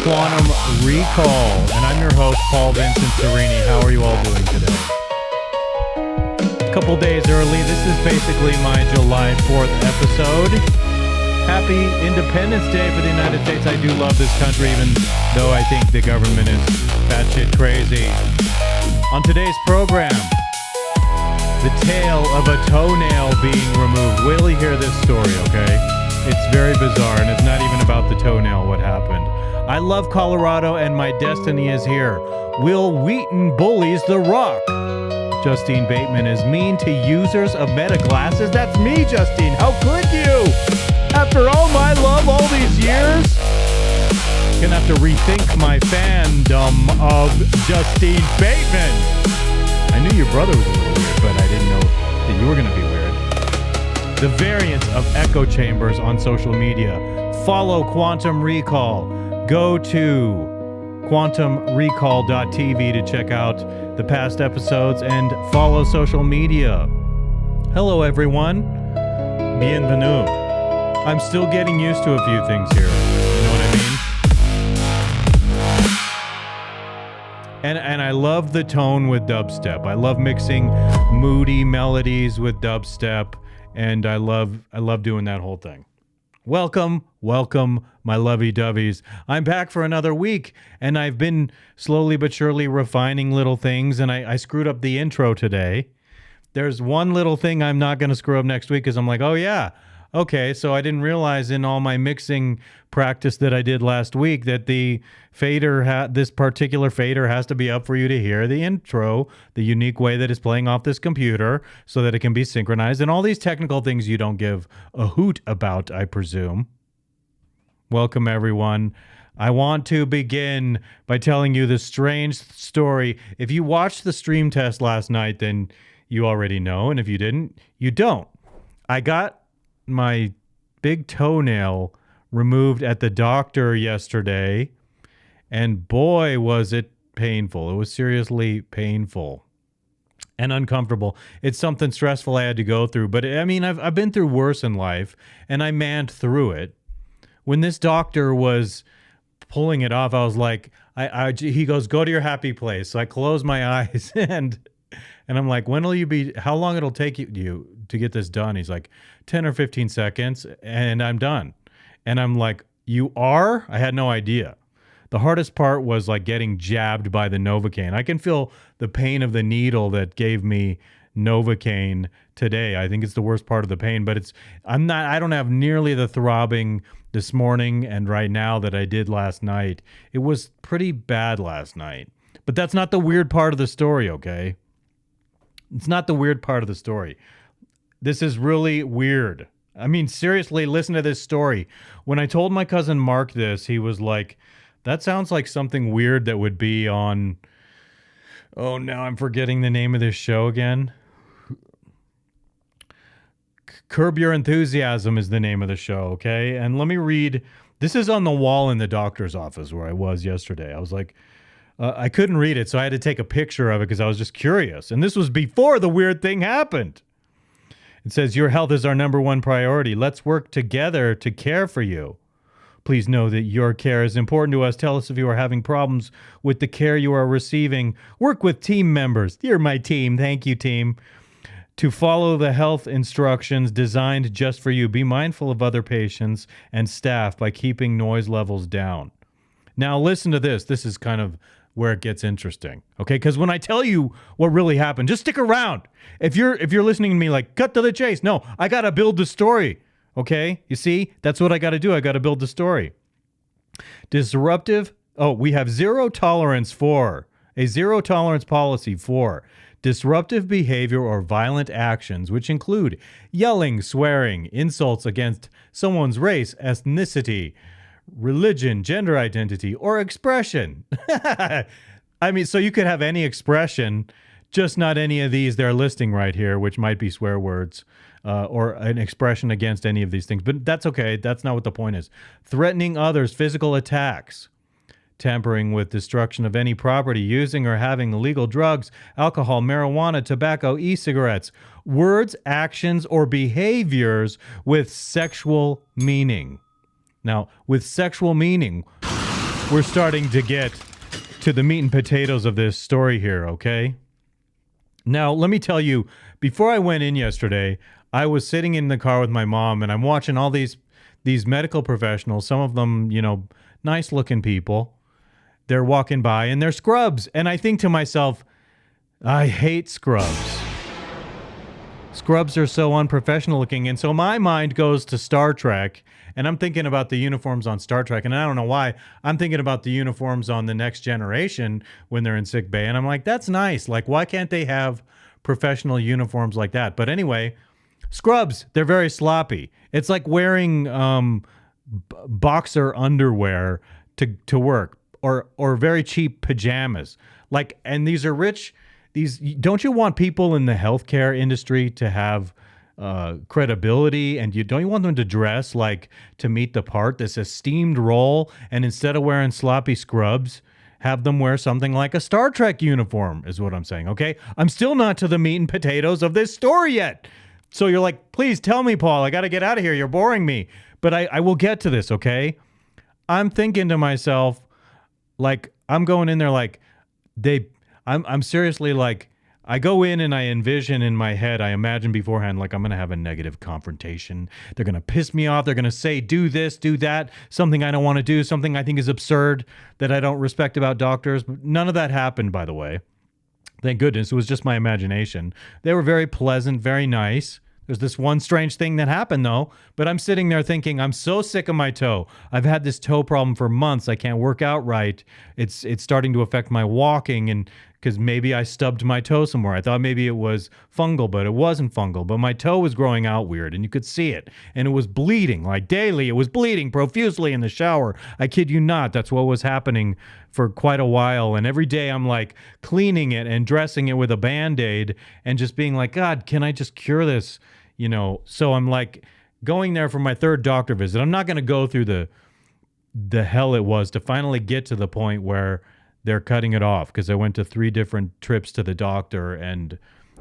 Quantum Recall, and I'm your host, Paul Vincent Saurini. How are you all doing today? A couple days early, this is basically my July 4th episode. Happy Independence Day for the United States. I do love this country, even though I think the government is batshit crazy. On today's program, the tale of a toenail being removed. Wait till you hear this story, okay? It's very bizarre, and it's not even about the toenail, what happened. I love Colorado, and my destiny is here. Will Wheaton bullies The Rock. Justine Bateman is mean to users of Meta glasses. That's me, Justine. How could you? After all my love all these years? Gonna have to rethink my fandom of Justine Bateman. I knew your brother was a little weird, but I didn't know that you were gonna be weird. The variants of echo chambers on social media. Follow Quantum Recall. Go to quantumrecall.tv to check out the past episodes and follow social media. Hello, everyone. Bienvenue. I'm still getting used to a few things here. You know what I mean? And I love the tone with dubstep. I love mixing moody melodies with dubstep. and I love doing that whole thing. Welcome, my lovey-doveys. I'm back for another week, and I've been slowly but surely refining little things, and I screwed up the intro today. There's one little thing I'm not going to screw up next week because I'm like, oh yeah, okay, so I didn't realize in all my mixing practice that I did last week that the fader, this particular fader has to be up for you to hear the intro, the unique way that it's playing off this computer so that it can be synchronized, and all these technical things you don't give a hoot about, I presume. Welcome, everyone. I want to begin by telling you the strange story. If you watched the stream test last night, then you already know, and if you didn't, you don't. I got my big toenail removed at the doctor yesterday, and boy, was it painful. It was seriously painful and uncomfortable. It's something stressful I had to go through, but I mean, I've been through worse in life, and I manned through it. When this doctor was pulling it off, I was like, he goes, go to your happy place. So I closed my eyes and I'm like, how long it'll take you to get this done? He's like, 10 or 15 seconds and I'm done. And I'm like, you are? I had no idea. The hardest part was like getting jabbed by the Novocaine. I can feel the pain of the needle that gave me Novocaine today. I think it's the worst part of the pain, but I don't have nearly the throbbing this morning and right now that I did last night. It was pretty bad last night, but that's not the weird part of the story, okay? It's not the weird part of the story. This is really weird. I mean, seriously, listen to this story. When I told my cousin Mark this, he was like, that sounds like something weird that would be on... Oh, now I'm forgetting the name of this show again. Curb Your Enthusiasm is the name of the show, okay? And let me read. This is on the wall in the doctor's office where I was yesterday. I was like, I couldn't read it, so I had to take a picture of it because I was just curious. And this was before the weird thing happened. It says, your health is our number one priority. Let's work together to care for you. Please know that your care is important to us. Tell us if you are having problems with the care you are receiving. Work with team members. You're my team. Thank you, team. To follow the health instructions designed just for you. Be mindful of other patients and staff by keeping noise levels down. Now, listen to this. This is kind of where it gets interesting, okay? Because when I tell you what really happened, just stick around. If you're listening to me like, cut to the chase. No, I got to build the story, okay? You see, that's what I got to do. I got to build the story. We have zero tolerance policy for disruptive behavior or violent actions, which include yelling, swearing, insults against someone's race, ethnicity, religion, gender identity, or expression. I mean, so you could have any expression, just not any of these they're listing right here, which might be swear words or an expression against any of these things. But that's okay. That's not what the point is. Threatening others, physical attacks, tampering with destruction of any property, using or having illegal drugs, alcohol, marijuana, tobacco, e-cigarettes, words, actions, or behaviors with sexual meaning. Now, with sexual meaning, we're starting to get to the meat and potatoes of this story here, okay? Now, let me tell you, before I went in yesterday, I was sitting in the car with my mom, and I'm watching all these medical professionals, some of them, nice-looking people. They're walking by, and they're scrubs. And I think to myself, I hate scrubs. Scrubs are so unprofessional looking. And so my mind goes to Star Trek, and I'm thinking about the uniforms on Star Trek. And I don't know why. I'm thinking about the uniforms on The Next Generation when they're in sick bay. And I'm like, that's nice. Like, why can't they have professional uniforms like that? But anyway, scrubs, they're very sloppy. It's like wearing boxer underwear to work. Or very cheap pajamas. Like, and these are rich. Don't you want people in the healthcare industry to have credibility, and don't you want them to dress like to meet the part, this esteemed role, and instead of wearing sloppy scrubs, have them wear something like a Star Trek uniform, is what I'm saying, okay? I'm still not to the meat and potatoes of this story yet. So you're like, please tell me, Paul, I got to get out of here. You're boring me. But I will get to this, okay? I'm thinking to myself, like, I'm going in there like, I'm seriously like, I go in and I envision in my head, I imagine beforehand, like I'm going to have a negative confrontation. They're going to piss me off. They're going to say, do this, do that, something I don't want to do, something I think is absurd that I don't respect about doctors. But none of that happened, by the way. Thank goodness. It was just my imagination. They were very pleasant, very nice. There's this one strange thing that happened, though, but I'm sitting there thinking, I'm so sick of my toe. I've had this toe problem for months. I can't work out right. It's starting to affect my walking, and because maybe I stubbed my toe somewhere. I thought maybe it was fungal, but it wasn't fungal. But my toe was growing out weird, and you could see it. And it was bleeding, like daily. It was bleeding profusely in the shower. I kid you not. That's what was happening for quite a while. And every day I'm like cleaning it and dressing it with a Band-Aid and just being like, God, can I just cure this? You know, so I'm like going there for my third doctor visit. I'm not going to go through the hell it was to finally get to the point where they're cutting it off, because I went to 3 different trips to the doctor, and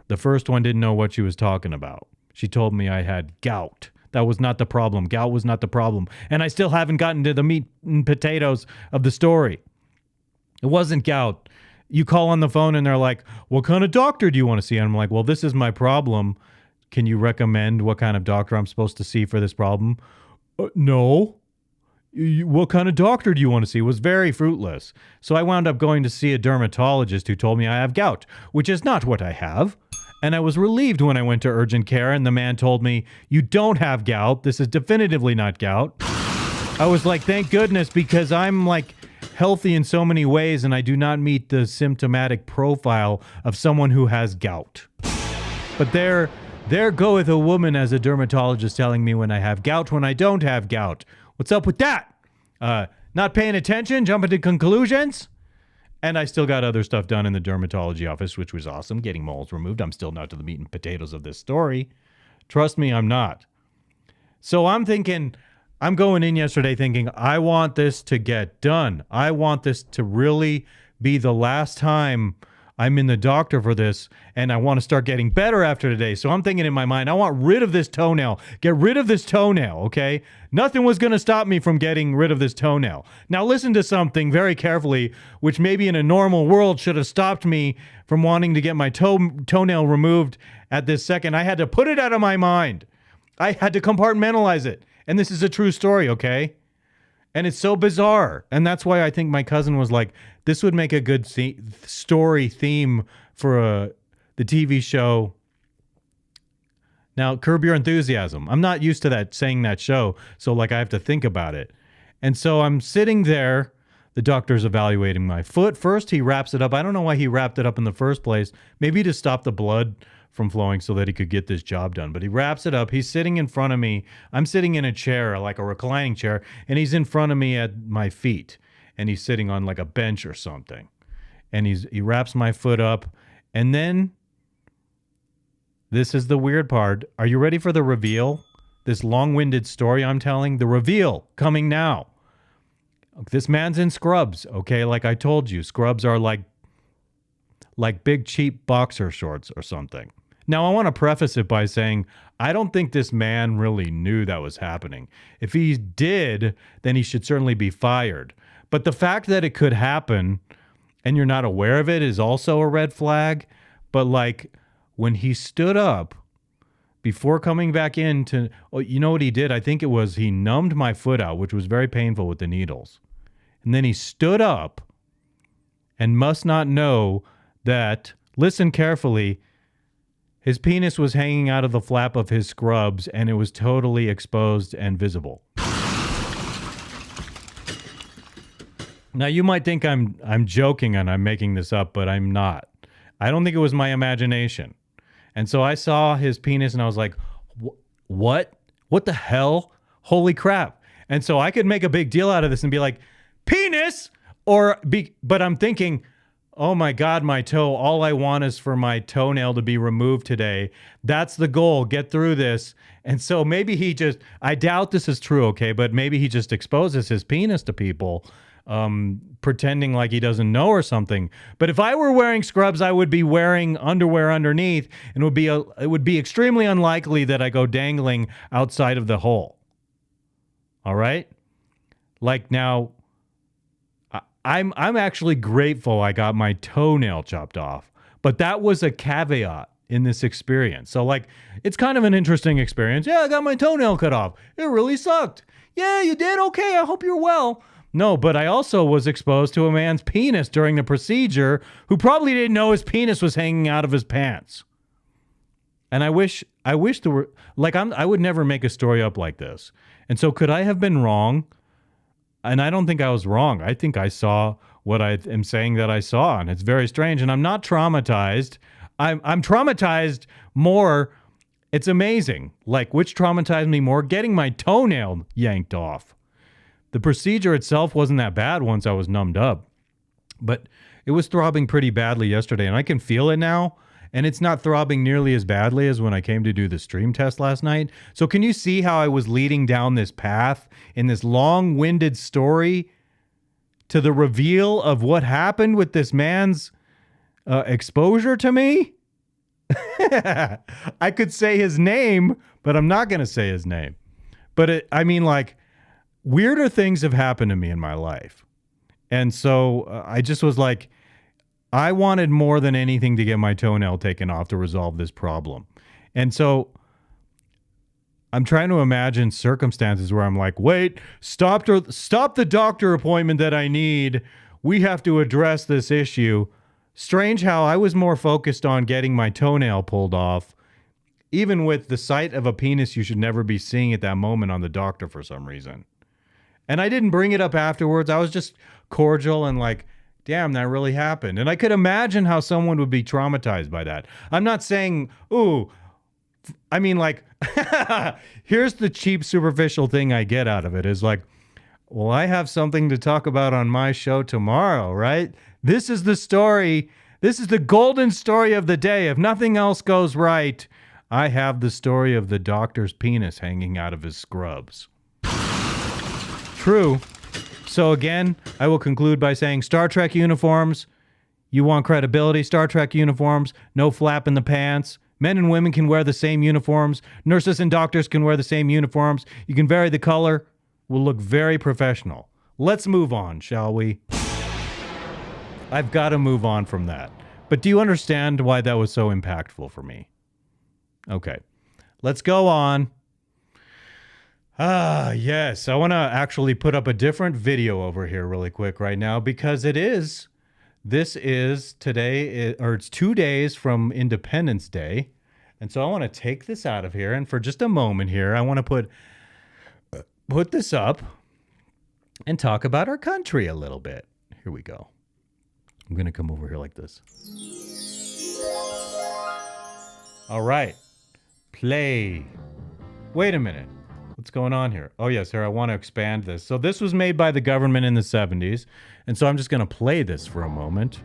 the first one didn't know what she was talking about. She told me I had gout. That was not the problem. Gout was not the problem. And I still haven't gotten to the meat and potatoes of the story. It wasn't gout. You call on the phone and they're like, what kind of doctor do you want to see? And I'm like, well, this is my problem. Can you recommend what kind of doctor I'm supposed to see for this problem? No. What kind of doctor do you want to see? It was very fruitless. So I wound up going to see a dermatologist who told me I have gout, which is not what I have. And I was relieved when I went to urgent care and the man told me, you don't have gout. This is definitively not gout. I was like, thank goodness, because I'm like healthy in so many ways and I do not meet the symptomatic profile of someone who has gout. But there goeth a woman as a dermatologist telling me when I have gout, when I don't have gout. What's up with that? Not paying attention, jumping to conclusions? And I still got other stuff done in the dermatology office, which was awesome, getting moles removed. I'm still not to the meat and potatoes of this story. Trust me, I'm not. So I'm going in yesterday thinking, I want this to get done. I want this to really be the last time I'm in the doctor for this, and I want to start getting better after today. So I'm thinking in my mind, I want rid of this toenail. Get rid of this toenail, okay? Nothing was going to stop me from getting rid of this toenail. Now listen to something very carefully, which maybe in a normal world should have stopped me from wanting to get my toenail removed at this second. I had to put it out of my mind. I had to compartmentalize it. And this is a true story, okay? And it's so bizarre. And that's why I think my cousin was like, this would make a good story theme for the TV show. Now, Curb Your Enthusiasm. I'm not used to saying that show, so like I have to think about it. And so I'm sitting there. The doctor's evaluating my foot. First, he wraps it up. I don't know why he wrapped it up in the first place. Maybe to stop the blood from flowing so that he could get this job done. But he wraps it up. He's sitting in front of me. I'm sitting in a chair, like a reclining chair, and he's in front of me at my feet. And he's sitting on like a bench or something. And he wraps my foot up. And then, this is the weird part. Are you ready for the reveal? This long-winded story I'm telling? The reveal coming now. This man's in scrubs, okay? Like I told you, scrubs are like big cheap boxer shorts or something. Now, I want to preface it by saying I don't think this man really knew that was happening. If he did, then he should certainly be fired. But the fact that it could happen and you're not aware of it is also a red flag. But like when he stood up before coming back in to, you know what he did? I think it was he numbed my foot out, which was very painful with the needles. And then he stood up and must not know that, listen carefully, his penis was hanging out of the flap of his scrubs and it was totally exposed and visible. Now, you might think I'm joking and I'm making this up, but I'm not. I don't think it was my imagination. And so I saw his penis and I was like, what? What the hell? Holy crap. And so I could make a big deal out of this and be like, penis! But I'm thinking, oh my God, my toe. All I want is for my toenail to be removed today. That's the goal. Get through this. And so maybe I doubt this is true, okay? But maybe he just exposes his penis to people, pretending like he doesn't know or something. But if I were wearing scrubs, I would be wearing underwear underneath, and it would be extremely unlikely that I go dangling outside of the hole. All right? Like now, I'm actually grateful I got my toenail chopped off. But that was a caveat in this experience. So like, it's kind of an interesting experience. Yeah, I got my toenail cut off. It really sucked. Yeah, you did? Okay, I hope you're well. No, but I also was exposed to a man's penis during the procedure who probably didn't know his penis was hanging out of his pants. And I wish there were, like, I would never make a story up like this. And so could I have been wrong? And I don't think I was wrong. I think I saw what I am saying that I saw, and it's very strange. And I'm not traumatized. I'm traumatized more. It's amazing. Like, which traumatized me more? Getting my toenail yanked off. The procedure itself wasn't that bad once I was numbed up, but it was throbbing pretty badly yesterday, and I can feel it now, and it's not throbbing nearly as badly as when I came to do the stream test last night. So can you see how I was leading down this path in this long-winded story to the reveal of what happened with this man's exposure to me? I could say his name, but I'm not going to say his name. But weirder things have happened to me in my life. And so I just was like, I wanted more than anything to get my toenail taken off to resolve this problem. And so I'm trying to imagine circumstances where I'm like, wait, stop the doctor appointment that I need. We have to address this issue. Strange how I was more focused on getting my toenail pulled off, even with the sight of a penis you should never be seeing at that moment on the doctor for some reason. And I didn't bring it up afterwards. I was just cordial and like, damn, that really happened. And I could imagine how someone would be traumatized by that. I'm not saying, here's the cheap, superficial thing I get out of it is like, well, I have something to talk about on my show tomorrow, right? This is the story. This is the golden story of the day. If nothing else goes right, I have the story of the doctor's penis hanging out of his scrubs. True. So again, I will conclude by saying Star Trek uniforms. You want credibility? Star Trek uniforms. No flap in the pants. Men and women can wear the same uniforms. Nurses and doctors can wear the same uniforms. You can vary the color. We'll look very professional. Let's move on, shall we? I've got to move on from that. But do you understand why that was so impactful for me? Okay, let's go on. Yes, I want to actually put up a different video over here really quick right now because this is today, or it's 2 days from Independence Day. And so I want to take this out of here. And for just a moment here, I want to put this up and talk about our country a little bit. Here we go. I'm going to come over here like this. All right. Play. Wait a minute. What's going on here? Oh, yes, here, I want to expand this. So this was made by the government in the 70s. And so I'm just going to play this for a moment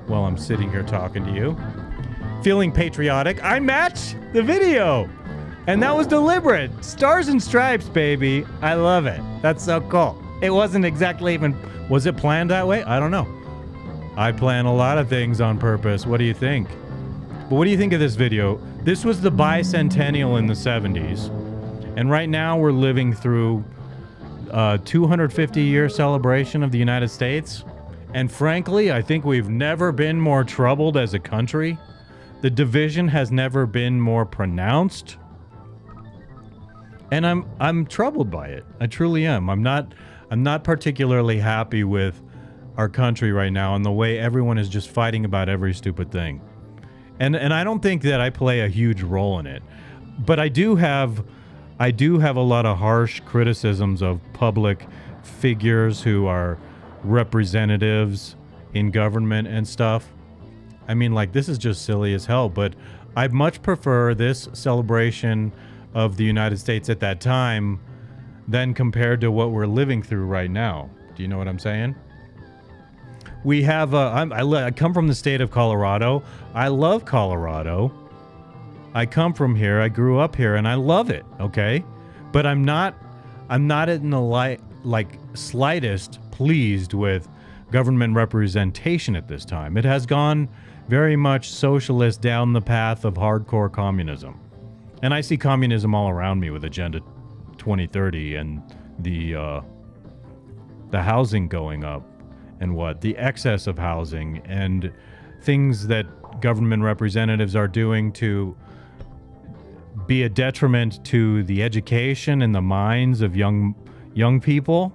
while I'm sitting here talking to you. Feeling patriotic. I matched the video. And that was deliberate. Stars and stripes, baby. I love it. That's so cool. It wasn't exactly even... Was it planned that way? I don't know. I plan a lot of things on purpose. What do you think? But what do you think of this video? This was the bicentennial in the 70s. And right now we're living through a 250-year celebration of the United States. And frankly, I think we've never been more troubled as a country. The division has never been more pronounced. And I'm troubled by it. I truly am. I'm not particularly happy with our country right now and the way everyone is just fighting about every stupid thing. And I don't think that I play a huge role in it. But I do have a lot of harsh criticisms of public figures who are representatives in government and stuff. I mean, like, this is just silly as hell, but I much prefer this celebration of the United States at that time than compared to what we're living through right now. Do you know what I'm saying? We have, I come from the state of Colorado. I love Colorado. I come from here. I grew up here, and I love it. Okay, but I'm not in the slightest pleased with government representation at this time. It has gone very much socialist down the path of hardcore communism, and I see communism all around me with Agenda 2030 and the housing going up, and the excess of housing and things that government representatives are doing to be a detriment to the education and the minds of young people,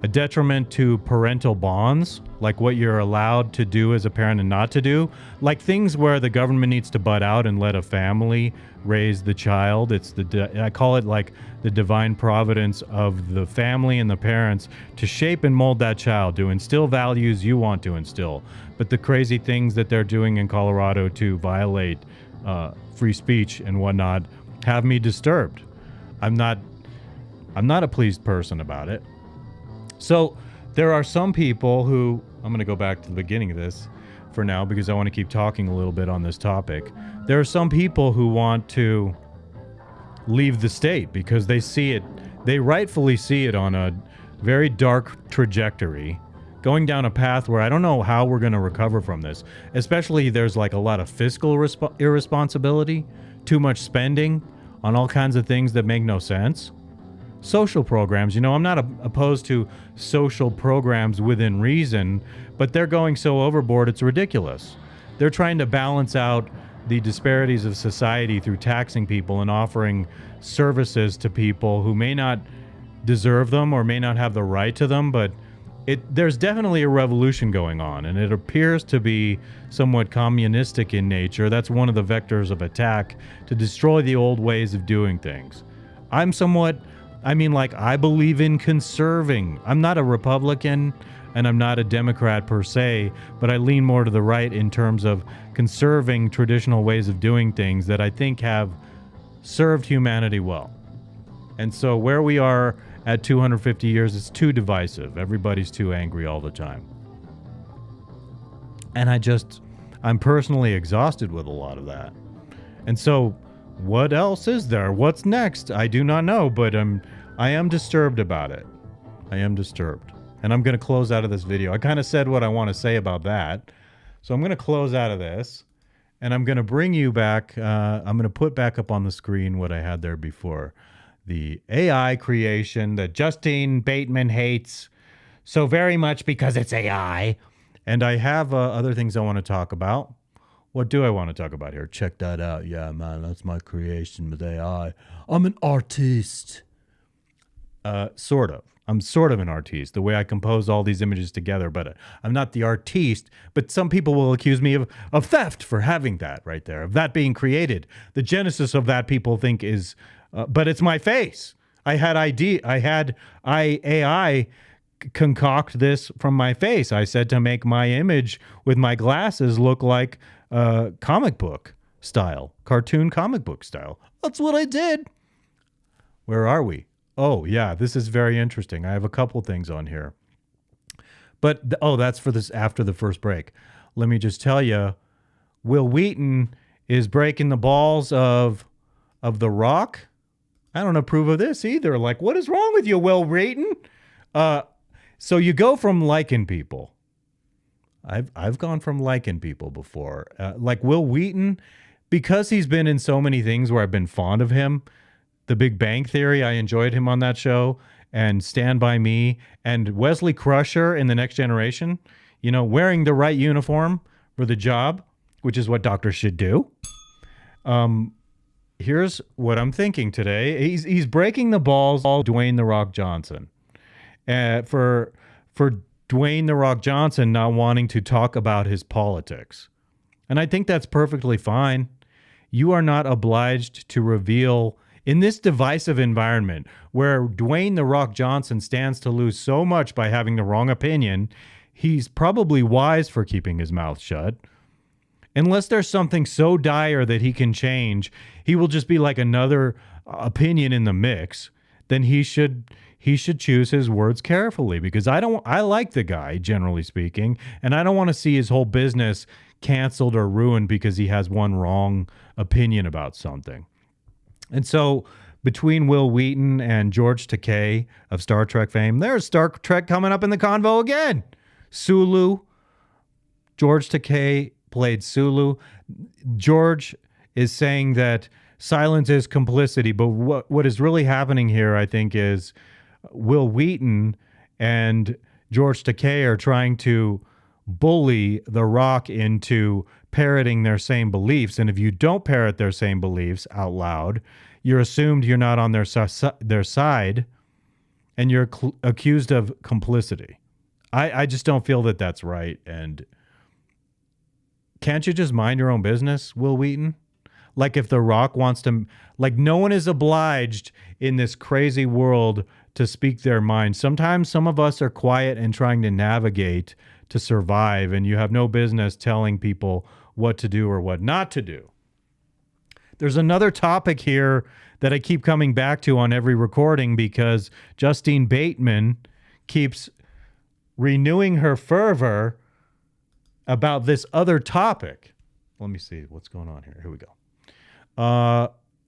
a detriment to parental bonds, like what you're allowed to do as a parent and not to do, like things where the government needs to butt out and let a family raise the child. It's I call it like the divine providence of the family and the parents to shape and mold that child, to instill values you want to instill. But the crazy things that they're doing in Colorado to violate free speech and whatnot have me disturbed. I'm not a pleased person about it. So there are some people who, I'm going to go back to the beginning of this for now because I want to keep talking a little bit on this topic. There are some people who want to leave the state because they see it, they rightfully see it on a very dark trajectory, going down a path where I don't know how we're going to recover from this. Especially there's like a lot of fiscal irresponsibility, too much spending on all kinds of things that make no sense. Social programs, I'm not opposed to social programs within reason, but they're going so overboard it's ridiculous. They're trying to balance out the disparities of society through taxing people and offering services to people who may not deserve them or may not have the right to them, but there's definitely a revolution going on, and it appears to be somewhat communistic in nature. That's one of the vectors of attack, to destroy the old ways of doing things. I believe in conserving. I'm not a Republican and I'm not a Democrat per se, but I lean more to the right in terms of conserving traditional ways of doing things that I think have served humanity well. And so where we are at 250 years, it's too divisive. Everybody's too angry all the time. And I'm personally exhausted with a lot of that. And so what else is there? What's next? I do not know, but I am disturbed about it. I am disturbed. And I'm going to close out of this video. I kind of said what I want to say about that. So I'm going to close out of this, and I'm going to bring you back. I'm going to put back up on the screen what I had there before. The AI creation that Justine Bateman hates so very much because it's AI. And I have other things I want to talk about. What do I want to talk about here? Check that out. Yeah, man, that's my creation with AI. I'm an artist. Sort of. I'm sort of an artiste, the way I compose all these images together, but I'm not the artiste. But some people will accuse me of theft for having that right there, of that being created. The genesis of that, people think, is, but it's my face. AI concoct this from my face. I said to make my image with my glasses look like comic book style, cartoon comic book style. That's what I did. Where are we? Oh, yeah, this is very interesting. I have a couple things on here. But, that's for this after the first break. Let me just tell you, Will Wheaton is breaking the balls of The Rock. I don't approve of this either. Like, what is wrong with you, Will Wheaton? So you go from liking people. I've gone from liking people before. Like Will Wheaton, because he's been in so many things where I've been fond of him. The Big Bang Theory, I enjoyed him on that show, and Stand By Me, and Wesley Crusher in The Next Generation, wearing the right uniform for the job, which is what doctors should do. Here's what I'm thinking today. He's breaking the balls of Dwayne "The Rock" Johnson. For Dwayne "The Rock" Johnson not wanting to talk about his politics. And I think that's perfectly fine. You are not obliged to reveal, in this divisive environment where Dwayne "The Rock" Johnson stands to lose so much by having the wrong opinion, he's probably wise for keeping his mouth shut. Unless there's something so dire that he can change, he will just be like another opinion in the mix. Then he should choose his words carefully, because I like the guy, generally speaking, and I don't want to see his whole business canceled or ruined because he has one wrong opinion about something. And so between Will Wheaton and George Takei of Star Trek fame, there's Star Trek coming up in the convo again. Sulu. George Takei played Sulu. George is saying that silence is complicity, but what is really happening here, I think, is Will Wheaton and George Takei are trying to bully The Rock into parroting their same beliefs. And if you don't parrot their same beliefs out loud, you're assumed you're not on their side, and you're accused of complicity. I just don't feel that that's right. And can't you just mind your own business, Will Wheaton? Like if The Rock wants to, like no one is obliged in this crazy world to speak their mind. Sometimes some of us are quiet and trying to navigate to survive, and you have no business telling people what to do or what not to do. There's another topic here that I keep coming back to on every recording because Justine Bateman keeps renewing her fervor about this other topic. Let me see what's going on here. Here we go.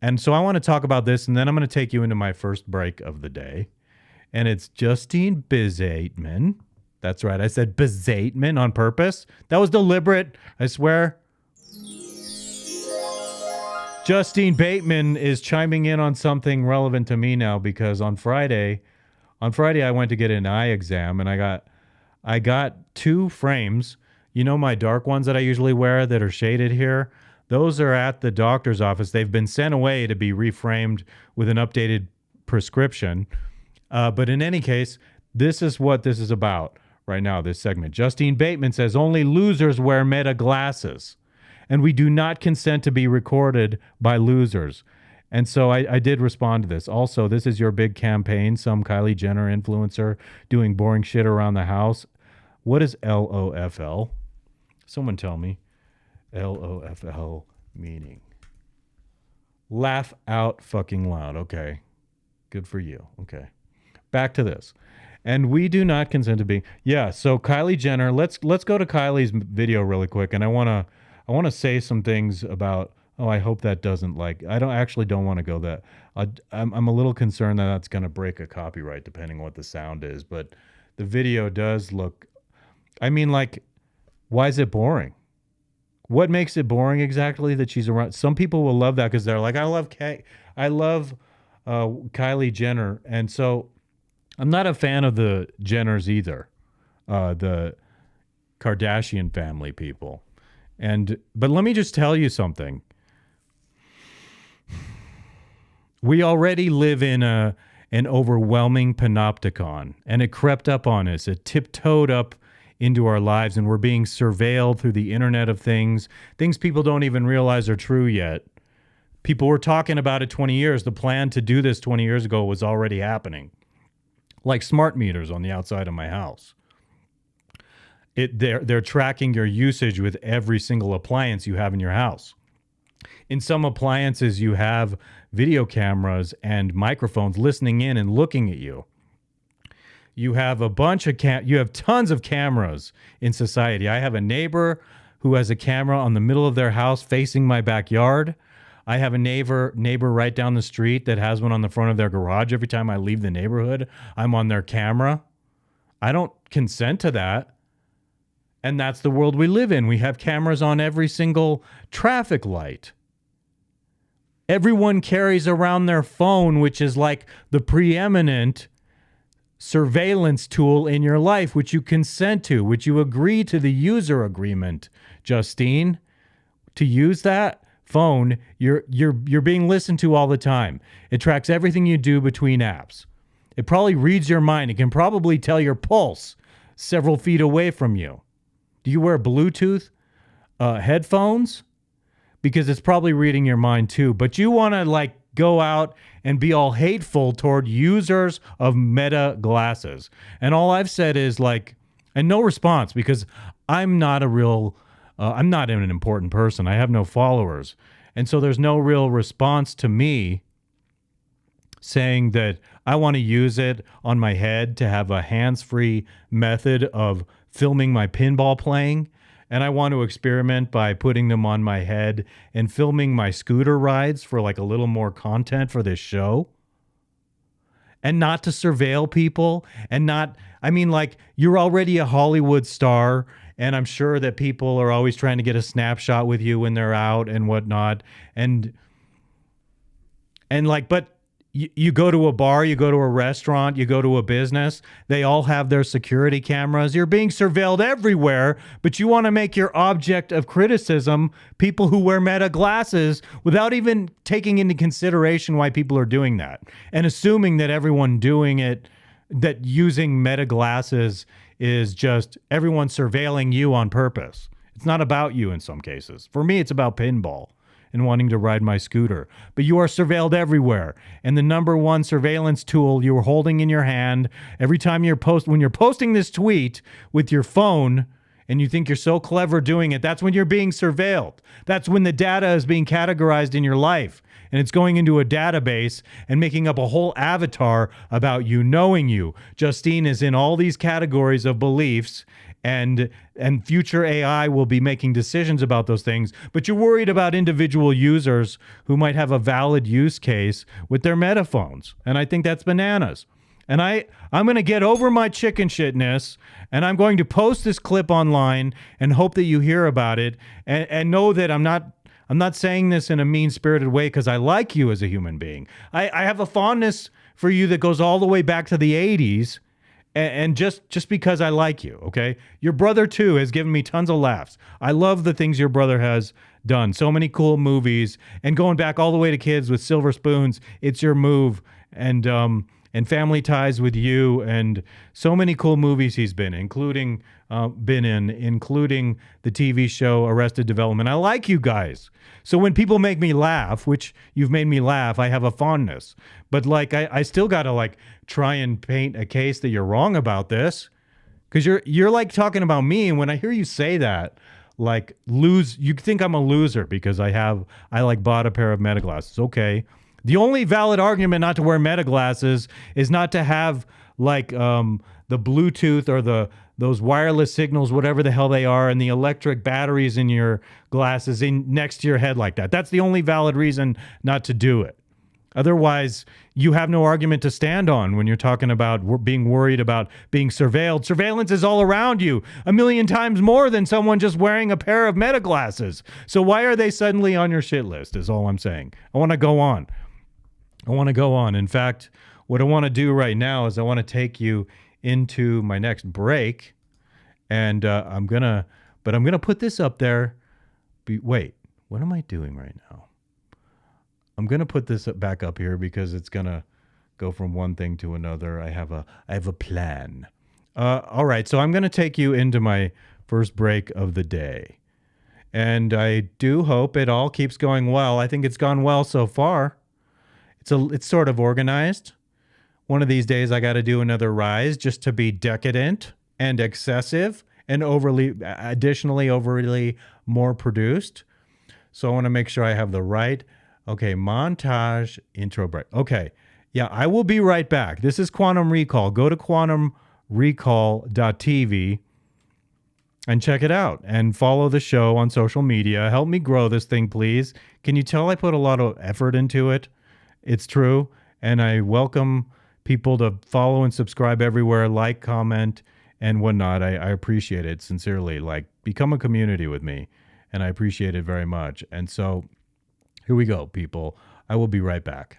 And so I want to talk about this, and then I'm going to take you into my first break of the day. And it's Justine Bateman. That's right. I said Bateman on purpose. That was deliberate, I swear. Justine Bateman is chiming in on something relevant to me now because on Friday I went to get an eye exam, and I got 2 frames. You know my dark ones that I usually wear that are shaded here? Those are at the doctor's office. They've been sent away to be reframed with an updated prescription. But in any case, this is what this is about right now, this segment. Justine Bateman says only losers wear Meta glasses, and we do not consent to be recorded by losers. And so I did respond to this. Also, this is your big campaign, some Kylie Jenner influencer doing boring shit around the house. What is LOFL? Someone tell me. LOFL meaning. Laugh out fucking loud. Okay. Good for you. Okay. Back to this. And we do not consent to being. Yeah, so Kylie Jenner, let's go to Kylie's video really quick, and I want to say some things about I hope that doesn't I don't want to go that. I'm a little concerned that that's going to break a copyright depending on what the sound is, but the video does look why is it boring? What makes it boring exactly that she's around? Some people will love that because they're like, I love Kylie Jenner. And so I'm not a fan of the Jenners either, the Kardashian family people. But let me just tell you something. We already live in an overwhelming panopticon, and it crept up on us. It tiptoed up into our lives, and we're being surveilled through the Internet of Things people don't even realize are true yet. People were talking about it 20 years. The plan to do this 20 years ago was already happening. Like smart meters on the outside of my house. They're tracking your usage with every single appliance you have in your house. In some appliances, you have video cameras and microphones listening in and looking at you. You have a bunch of you have tons of cameras in society. I have a neighbor who has a camera on the middle of their house facing my backyard. I have a neighbor right down the street that has one on the front of their garage. Every time I leave the neighborhood, I'm on their camera. I don't consent to that. And that's the world we live in. We have cameras on every single traffic light. Everyone carries around their phone, which is like the preeminent surveillance tool in your life, which you consent to, which you agree to the user agreement, Justine, to use that phone. You're being listened to all the time. It tracks everything you do between apps. It probably reads your mind. It can probably tell your pulse several feet away from you. Do you wear Bluetooth headphones? Because it's probably reading your mind too. But you want to go out and be all hateful toward users of Meta glasses. And all I've said is and no response, because I'm not I'm not an important person. I have no followers. And so there's no real response to me saying that I want to use it on my head to have a hands-free method of filming my pinball playing. And I want to experiment by putting them on my head and filming my scooter rides for a little more content for this show. And not to surveil people and not, you're already a Hollywood star, and I'm sure that people are always trying to get a snapshot with you when they're out and whatnot. But You go to a bar, you go to a restaurant, you go to a business, they all have their security cameras. You're being surveilled everywhere, but you want to make your object of criticism people who wear Meta glasses without even taking into consideration why people are doing that and assuming that everyone doing it, that using Meta glasses is just everyone surveilling you on purpose. It's not about you in some cases. For me, it's about pinball and wanting to ride my scooter. But you are surveilled everywhere. And the number one surveillance tool you're holding in your hand every time when you're posting this tweet with your phone and you think you're so clever doing it, that's when you're being surveilled. That's when the data is being categorized in your life. And it's going into a database and making up a whole avatar about you, knowing you. Justine is in all these categories of beliefs, and future AI will be making decisions about those things. But you're worried about individual users who might have a valid use case with their Meta phones. And I think that's bananas. And I'm going to get over my chicken shitness, and I'm going to post this clip online and hope that you hear about it and know that I'm not saying this in a mean-spirited way because I like you as a human being. I have a fondness for you that goes all the way back to the 80s. And just because I like you, okay? Your brother, too, has given me tons of laughs. I love the things your brother has done. So many cool movies. And going back all the way to Kids with Silver Spoons, It's Your Move, and Family Ties with You, and so many cool movies he's been, including including the TV show Arrested Development. I like you guys. So when people make me laugh, which you've made me laugh, I have a fondness. But like I still gotta like try and paint a case that you're wrong about this. Because you're like talking about me, and when I hear you say that, like you think I'm a loser because I like bought a pair of Meta glasses. Okay. The only valid argument not to wear Meta glasses is not to have like the Bluetooth or those wireless signals, whatever the hell they are, and the electric batteries in your glasses next to your head like that. That's the only valid reason not to do it. Otherwise, you have no argument to stand on when you're talking about being worried about being surveilled. Surveillance is all around you, a million times more than someone just wearing a pair of Meta glasses. So why are they suddenly on your shit list is all I'm saying. I want to go on. In fact, what I want to do right now is I want to take you into my next break, and I'm gonna put this up there. Wait, what am I doing right now? I'm gonna put this back up here because it's gonna go from one thing to another. I have a plan. All right, so I'm gonna take you into my first break of the day, and I do hope it all keeps going well. I think it's gone well so far. It's sort of organized. One of these days, I got to do another rise just to be decadent and excessive and additionally overly more produced. So I want to make sure I have the right, okay, montage, intro break. Okay, yeah, I will be right back. This is Quantum Recall. Go to quantumrecall.tv and check it out and follow the show on social media. Help me grow this thing, please. Can you tell I put a lot of effort into it? It's true, and I welcome people to follow and subscribe everywhere, like, comment, and whatnot. I appreciate it sincerely. Like, become a community with me, and I appreciate it very much. And so, here we go, people. I will be right back.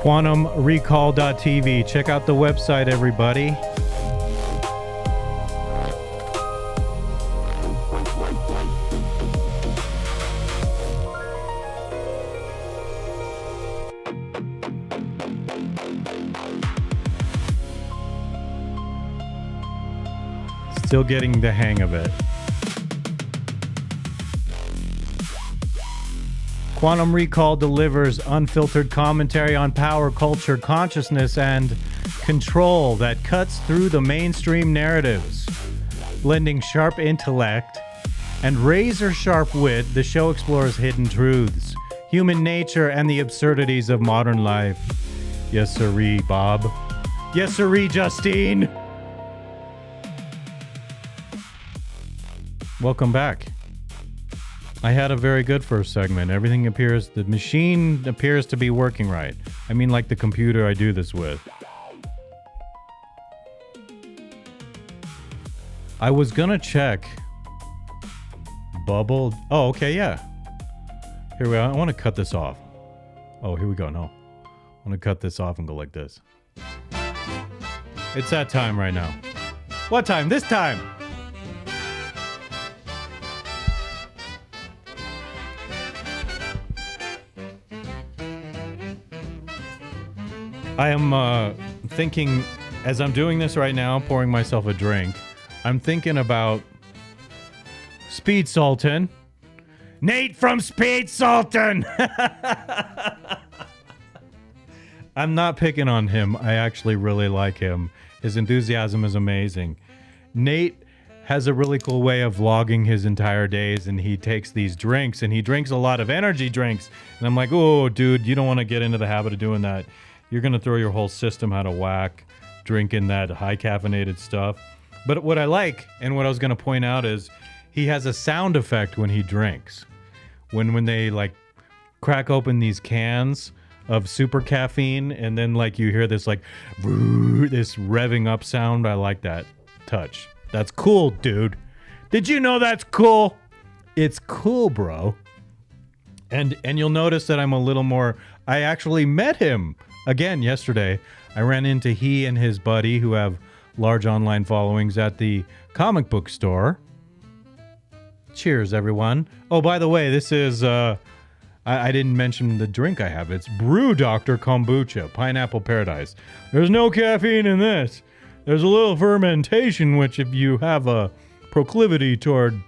quantumrecall.tv. Check out the website, everybody. Still getting the hang of it. Quantum Recall delivers unfiltered commentary on power, culture, consciousness, and control that cuts through the mainstream narratives. Blending sharp intellect and razor-sharp wit, the show explores hidden truths, human nature, and the absurdities of modern life. Yes, sirree, Bob. Yes, sirree, Justine. Welcome back. I had a very good first segment. The machine appears to be working right. I mean, like the computer I do this with. I was gonna check Bubble. Oh, okay, yeah. Here we are. I want to cut this off. Oh, here we go. No. I want to cut this off and go like this. It's that time right now. What time? This time! I am thinking, as I'm doing this right now, pouring myself a drink, I'm thinking about Speed Sultan. Nate from Speed Sultan! I'm not picking on him. I actually really like him. His enthusiasm is amazing. Nate has a really cool way of vlogging his entire days, and he takes these drinks, and he drinks a lot of energy drinks. And I'm like, oh, dude, you don't want to get into the habit of doing that. You're going to throw your whole system out of whack drinking that high caffeinated stuff. But what I like, and what I was going to point out, is he has a sound effect when he drinks. When they like crack open these cans of super caffeine, and then like you hear this like this revving up sound. I like that touch. That's cool, dude. Did you know that's cool? It's cool, bro. And you'll notice that I'm a little more. I actually met him again yesterday. I ran into he and his buddy, who have large online followings, at the comic book store. Cheers, everyone. Oh, by the way, this is I didn't mention the drink I have. It's Brew Doctor Kombucha, Pineapple Paradise. There's no caffeine in this. There's a little fermentation, which if you have a proclivity toward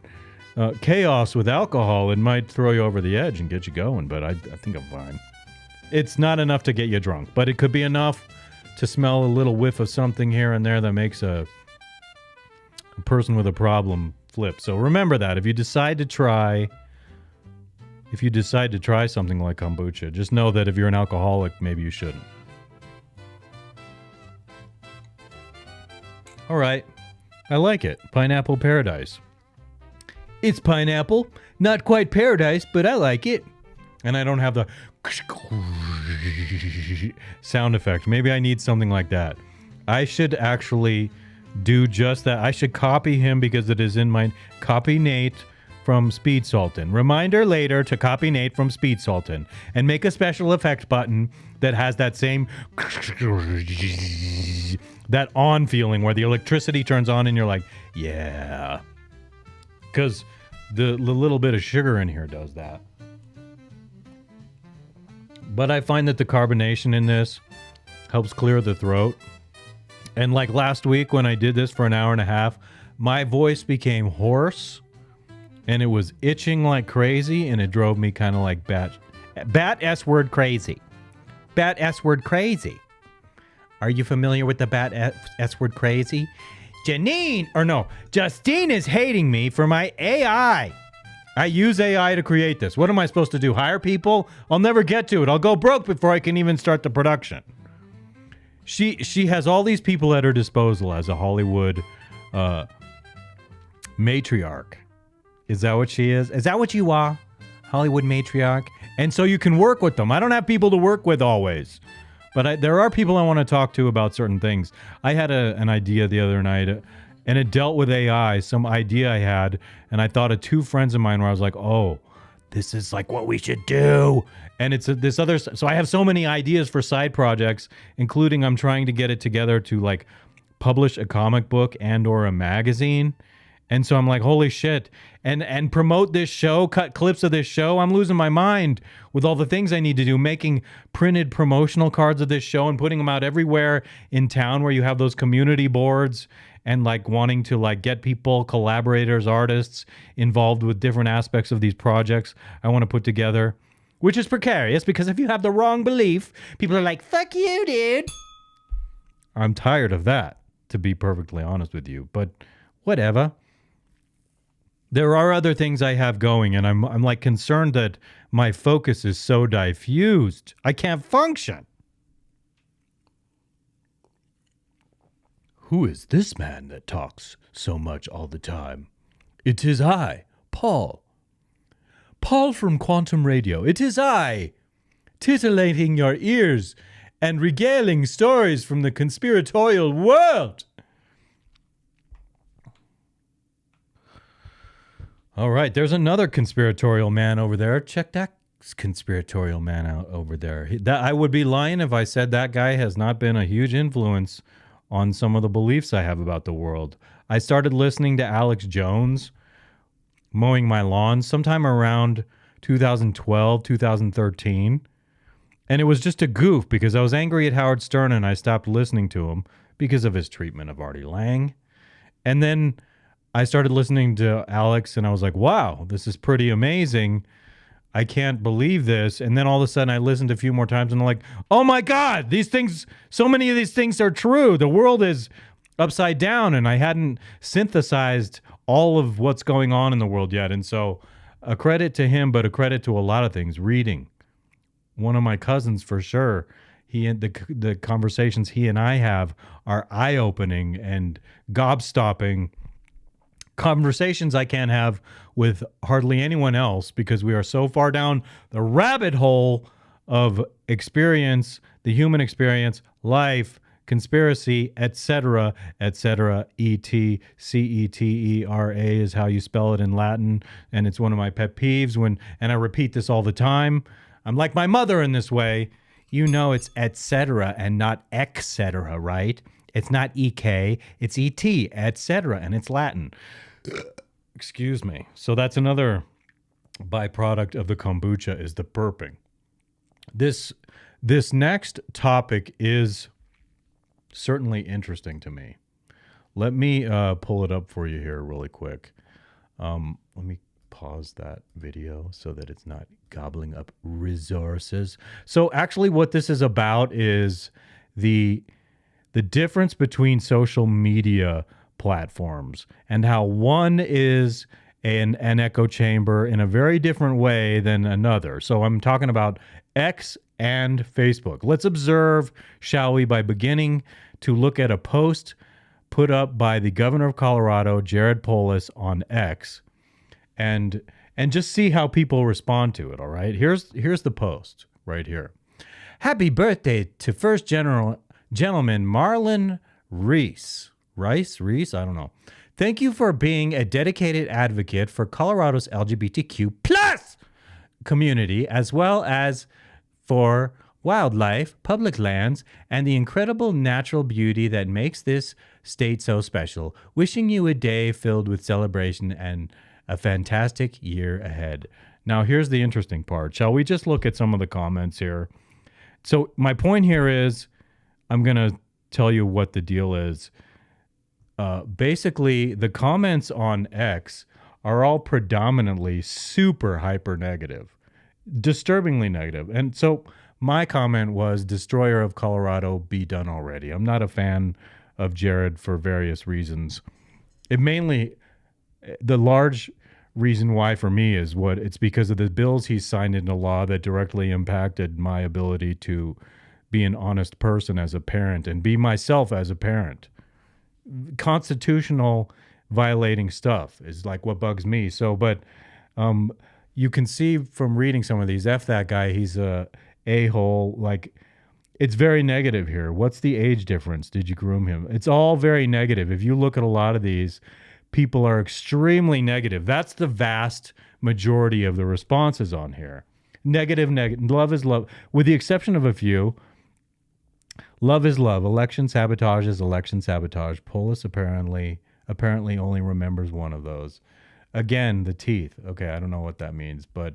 chaos with alcohol, it might throw you over the edge and get you going, but I think I'm fine. It's not enough to get you drunk, but it could be enough to smell a little whiff of something here and there that makes a person with a problem flip. So remember that if you decide to try something like kombucha, just know that if you're an alcoholic, maybe you shouldn't. All right. I like it. Pineapple Paradise. It's pineapple, not quite paradise, but I like it. And I don't have the sound effect. Maybe I need something like that. I should actually do just that. I should copy him because it is in my copy Nate from Speed Sultan. Reminder later to copy Nate from Speed Sultan and make a special effect button that has that same that on feeling where the electricity turns on and you're like, yeah. Because the little bit of sugar in here does that. But I find that the carbonation in this helps clear the throat. And like last week when I did this for an hour and a half, my voice became hoarse and it was itching like crazy, and it drove me kind of like bat S-word crazy. Bat S-word crazy. Are you familiar with the bat S-word crazy? Justine is hating me for my AI. I use AI to create this. What am I supposed to do? Hire people? I'll never get to it. I'll go broke before I can even start the production. She has all these people at her disposal as a Hollywood matriarch. Is that what she is? Is that what you are? Hollywood matriarch? And so you can work with them. I don't have people to work with always. But there are people I want to talk to about certain things. I had an idea the other night, and it dealt with AI, some idea I had, and I thought of two friends of mine where I was like, oh, this is like what we should do. And it's this other, so I have so many ideas for side projects, including I'm trying to get it together to like publish a comic book and or a magazine. And so I'm like, holy shit. And promote this show, cut clips of this show. I'm losing my mind with all the things I need to do, making printed promotional cards of this show and putting them out everywhere in town where you have those community boards, and like wanting to like get people, collaborators, artists involved with different aspects of these projects I want to put together, which is precarious because if you have the wrong belief, people are like, fuck you, dude. I'm tired of that, to be perfectly honest with you, but whatever. There are other things I have going, and I'm like concerned that my focus is so diffused. I can't function. Who is this man that talks so much all the time? It is I, Paul. Paul from Quantum Radio. It is I, titillating your ears and regaling stories from the conspiratorial world. All right, there's another conspiratorial man over there. Check that conspiratorial man out over there. I would be lying if I said that guy has not been a huge influence on some of the beliefs I have about the world. I started listening to Alex Jones mowing my lawn sometime around 2012, 2013. And it was just a goof because I was angry at Howard Stern and I stopped listening to him because of his treatment of Artie Lang. And then I started listening to Alex and I was like, wow, this is pretty amazing. I can't believe this. And then all of a sudden I listened a few more times and I'm like, oh my God, these things, so many of these things are true. The world is upside down and I hadn't synthesized all of what's going on in the world yet. And so a credit to him, but a credit to a lot of things. Reading. One of my cousins for sure. The conversations he and I have are eye-opening and gobstopping conversations I can't have with hardly anyone else because we are so far down the rabbit hole of experience, the human experience, life, conspiracy, etc., etc. ETCETERA is how you spell it in Latin, and it's one of my pet peeves and I repeat this all the time. I'm like my mother in this way. You know it's etc. and not etc., right? It's not EK, it's ET, etc., and it's Latin. Excuse me. So that's another byproduct of the kombucha is the burping. This next topic is certainly interesting to me. Let me pull it up for you here really quick. Let me pause that video so that it's not gobbling up resources. So actually what this is about is the difference between social media platforms and how one is an echo chamber in a very different way than another. So I'm talking about X and Facebook. Let's observe, shall we, by beginning to look at a post put up by the governor of Colorado, Jared Polis, on X, and just see how people respond to it, all right? Here's the post right here. Happy birthday to First Gentleman Marlon Reese. Reese? I don't know. Thank you for being a dedicated advocate for Colorado's LGBTQ plus community, as well as for wildlife, public lands, and the incredible natural beauty that makes this state so special. Wishing you a day filled with celebration and a fantastic year ahead. Now, here's the interesting part. Shall we just look at some of the comments here? So my point here is, I'm going to tell you what the deal is. Basically, the comments on X are all predominantly super hyper negative, disturbingly negative. And so my comment was, Destroyer of Colorado, be done already. I'm not a fan of Jared for various reasons. The large reason why for me is it's because of the bills he signed into law that directly impacted my ability to be an honest person as a parent and be myself as a parent. Constitutional violating stuff is like what bugs me. So, but you can see from reading some of these, F that guy, he's a-hole. Like, it's very negative here. What's the age difference? Did you groom him? It's all very negative. If you look at a lot of these, people are extremely negative. That's the vast majority of the responses on here. Negative. Love is love, with the exception of a few. Love is love. Election sabotage is election sabotage. Polis apparently only remembers one of those. Again, the teeth. Okay, I don't know what that means, but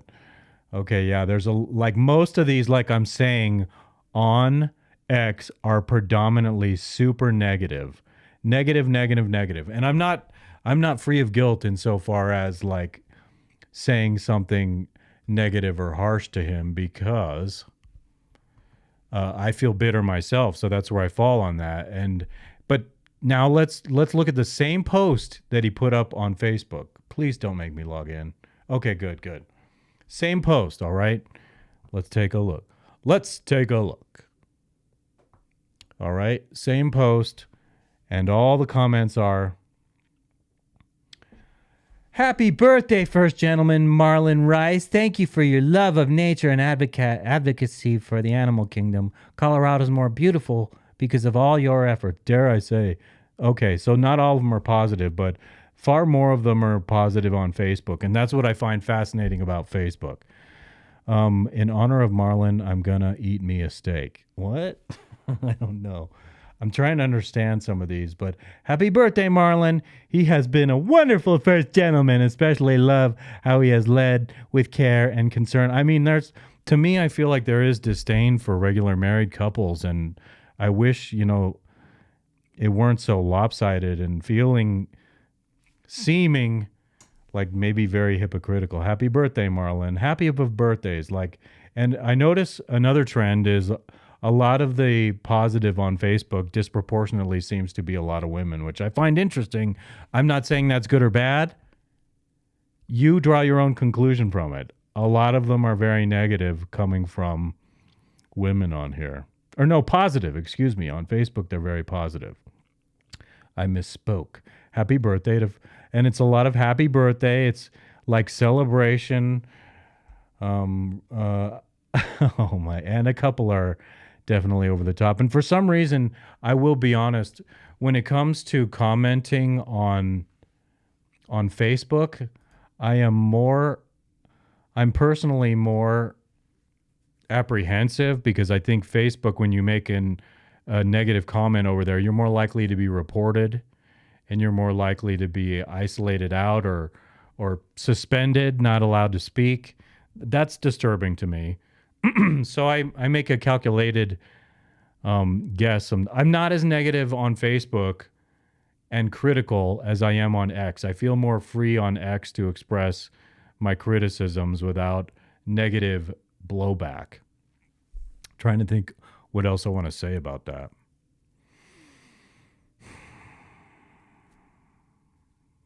okay, yeah, there's like most of these, like I'm saying, on X are predominantly super negative. Negative. And I'm not free of guilt insofar as like saying something negative or harsh to him, because I feel bitter myself, so that's where I fall on that. But now let's look at the same post that he put up on Facebook. Please don't make me log in. Okay, good. Same post, all right? Let's take a look. All right, same post, and all the comments are, "Happy birthday, First Gentleman Marlon Rice. Thank you for your love of nature and advocacy for the animal kingdom. Colorado's more beautiful because of all your efforts, dare I say." Okay, so not all of them are positive, but far more of them are positive on Facebook, and that's what I find fascinating about Facebook. In honor of Marlon, I'm gonna eat me a steak. What? I don't know. I'm trying to understand some of these, but happy birthday, Marlon. He has been a wonderful first gentleman, especially love how he has led with care and concern. I mean, to me, I feel like there is disdain for regular married couples, and I wish, it weren't so lopsided and seeming like maybe very hypocritical. Happy birthday, Marlon. Happy of birthdays. And I notice another trend is a lot of the positive on Facebook disproportionately seems to be a lot of women, which I find interesting. I'm not saying that's good or bad. You draw your own conclusion from it. A lot of them are very negative coming from women on here. Or no, positive, excuse me. On Facebook, they're very positive. I misspoke. Happy birthday and it's a lot of happy birthday. It's like celebration. Oh my, and a couple are definitely over the top. And for some reason, I will be honest, when it comes to commenting on Facebook, I'm personally more apprehensive, because I think Facebook, when you make a negative comment over there, you're more likely to be reported, and you're more likely to be isolated out or suspended, not allowed to speak. That's disturbing to me. So I make a calculated guess. I'm not as negative on Facebook and critical as I am on X. I feel more free on X to express my criticisms without negative blowback. Trying to think what else I want to say about that.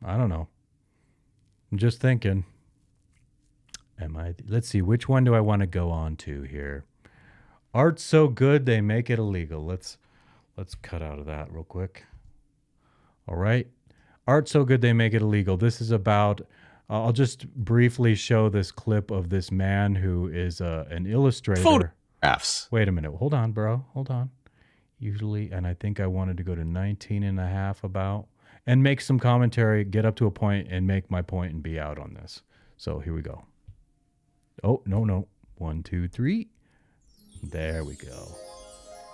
I don't know. I'm just thinking. Let's see, which one do I want to go on to here? Art's so good they make it illegal. Let's cut out of that real quick. All right. Art's so good they make it illegal. This is about, I'll just briefly show this clip of this man who is an illustrator. Photographs. Wait a minute. Hold on, bro. Hold on. Usually, and I think I wanted to go to 19 and a half about, and make some commentary, get up to a point and make my point and be out on this. So here we go. Oh, no. 1, 2, 3. There we go.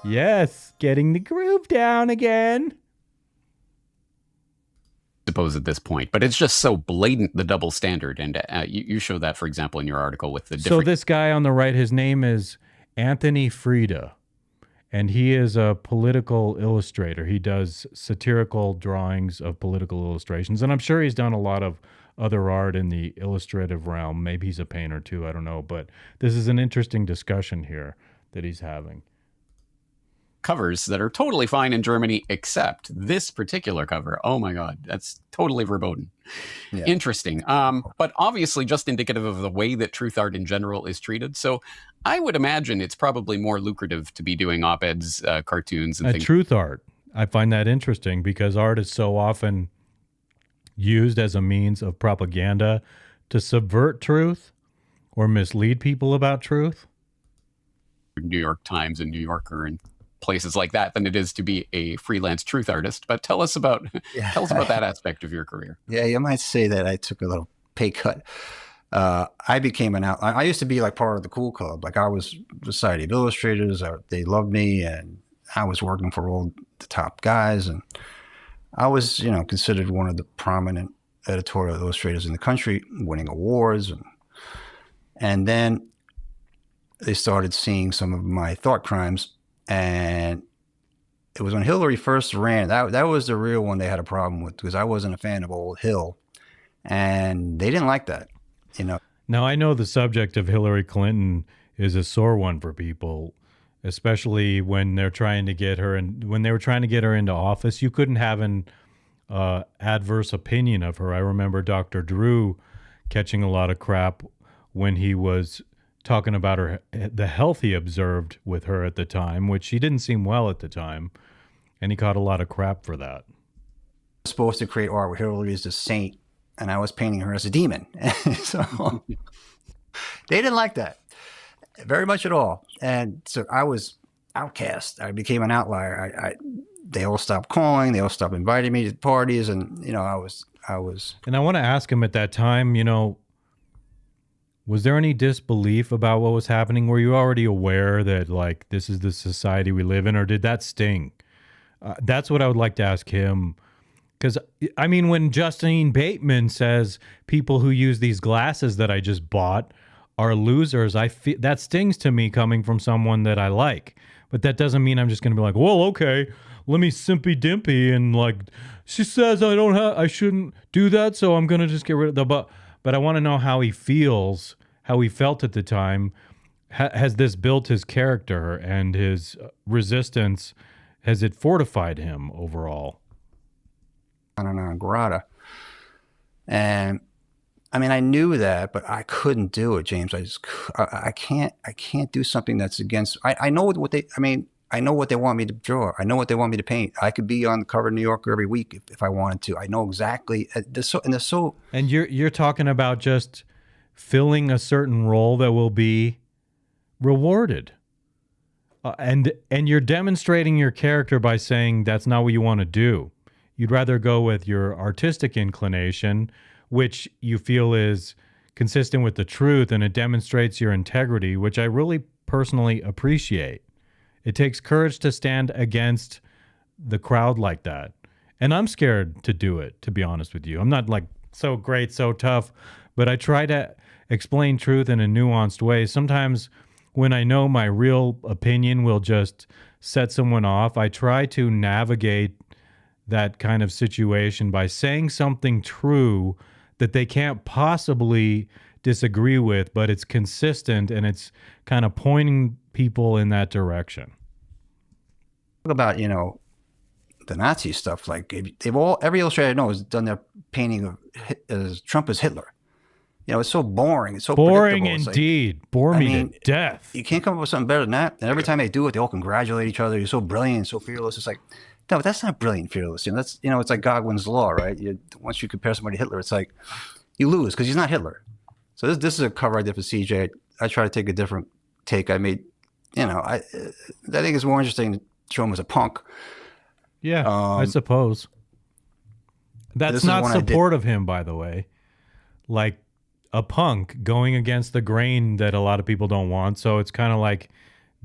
Yes, getting the groove down again. Suppose at this point, but it's just so blatant, the double standard. And you show that, for example, in your article with the different... So this guy on the right, his name is Anthony Frida, and he is a political illustrator. He does satirical drawings of political illustrations, and I'm sure he's done a lot of other art in the illustrative realm. Maybe he's a painter too, I don't know, but this is an interesting discussion here that he's having. Covers that are totally fine in Germany, except this particular cover. Oh my God, that's totally verboten. Yeah. Interesting. But obviously just indicative of the way that truth art in general is treated. So I would imagine it's probably more lucrative to be doing op-eds, cartoons, and things. Truth art. I find that interesting because art is so often used as a means of propaganda to subvert truth or mislead people about truth. New York Times and New Yorker and places like that than it is to be a freelance truth artist. But tell us about that aspect of your career. Yeah, you might say that I took a little pay cut. I became an outlier. I used to be like part of the cool club. Like I was Society of Illustrators. They loved me, and I was working for all the top guys, and I was, considered one of the prominent editorial illustrators in the country, winning awards, and then they started seeing some of my thought crimes, and it was when Hillary first ran. That was the real one they had a problem with, because I wasn't a fan of old Hill, and they didn't like that. Now, I know the subject of Hillary Clinton is a sore one for people, especially when they're trying to get her, and when they were trying to get her into office. You couldn't have an adverse opinion of her. I remember Dr. Drew catching a lot of crap when he was talking about the health he observed with her at the time, which she didn't seem well at the time, and he caught a lot of crap for that. Supposed to create art where Hillary is a saint, and I was painting her as a demon. So they didn't like that very much at all. And so I was outcast. I became an outlier. They all stopped calling. They all stopped inviting me to parties. And, I was. And I want to ask him at that time, was there any disbelief about what was happening? Were you already aware that, like, this is the society we live in, or did that sting? That's what I would like to ask him. Because, when Justine Bateman says people who use these glasses that I just bought are losers, I feel that stings to me coming from someone that I like. But that doesn't mean I'm just going to be like, well, okay, let me simpy dimpy, and like, she says I shouldn't do that, so I'm going to just get rid of the But I want to know how he feels, how he felt at the time. Has this built his character and his resistance? Has it fortified him overall? Grata. And I knew that, but I couldn't do it, James. I can't do something that's against. I know what they want me to draw. I know what they want me to paint. I could be on the cover of New Yorker every week if I wanted to. I know exactly. And you're talking about just filling a certain role that will be rewarded, and you're demonstrating your character by saying that's not what you want to do. You'd rather go with your artistic inclination, which you feel is consistent with the truth, and it demonstrates your integrity, which I really personally appreciate. It takes courage to stand against the crowd like that. And I'm scared to do it, to be honest with you. I'm not like so great, so tough, but I try to explain truth in a nuanced way. Sometimes when I know my real opinion will just set someone off, I try to navigate that kind of situation by saying something true that they can't possibly disagree with, but it's consistent and it's kind of pointing people in that direction. Talk about, the Nazi stuff. Like every illustrator I know has done their painting of Trump as Hitler. It's so boring. It's so boring indeed. Bore me to death. You can't come up with something better than that. And every time they do it, they all congratulate each other. You're so brilliant, so fearless. It's like, no, that's not brilliant, fearless. That's it's like Godwin's law, right? Once you compare somebody to Hitler, it's like you lose because he's not Hitler. So this is a cover I did for CJ. I try to take a different take. I made, I think it's more interesting to show him as a punk. Yeah, I suppose. That's not support of him, by the way. Like a punk going against the grain that a lot of people don't want. So it's kind of like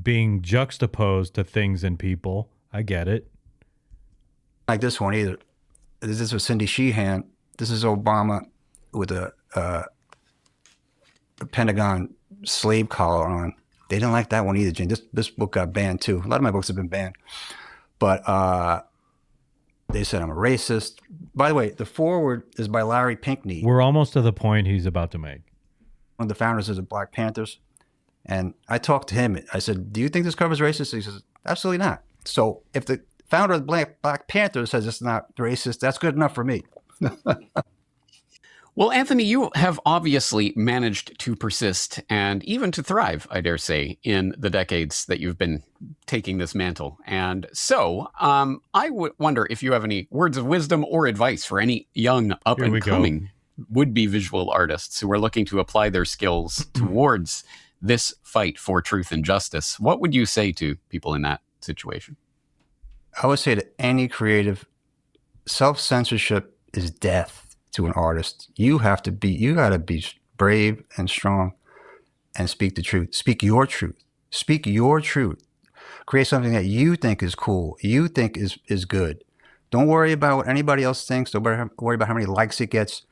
being juxtaposed to things and people. I get it. Like this one either. This was Cindy Sheehan. This is Obama with a Pentagon slave collar on. They didn't like that one either, Jane. This book got banned too. A lot of my books have been banned. But they said I'm a racist. By the way, the foreword is by Larry Pinkney. We're almost to the point he's about to make. One of the founders of the Black Panthers. And I talked to him. I said, do you think this cover is racist? He says, absolutely not. So if the founder of the Black Panther says it's not racist, that's good enough for me. Well, Anthony, you have obviously managed to persist and even to thrive, I dare say, in the decades that you've been taking this mantle. And so I would wonder if you have any words of wisdom or advice for any young up-and-coming would-be visual artists who are looking to apply their skills towards this fight for truth and justice. What would you say to people in that situation? I would say that any creative, self-censorship is death to an artist. You got to be brave and strong and speak the truth. Speak your truth. Speak your truth. Create something that you think is cool, you think is good. Don't worry about what anybody else thinks. Don't worry about how many likes it gets.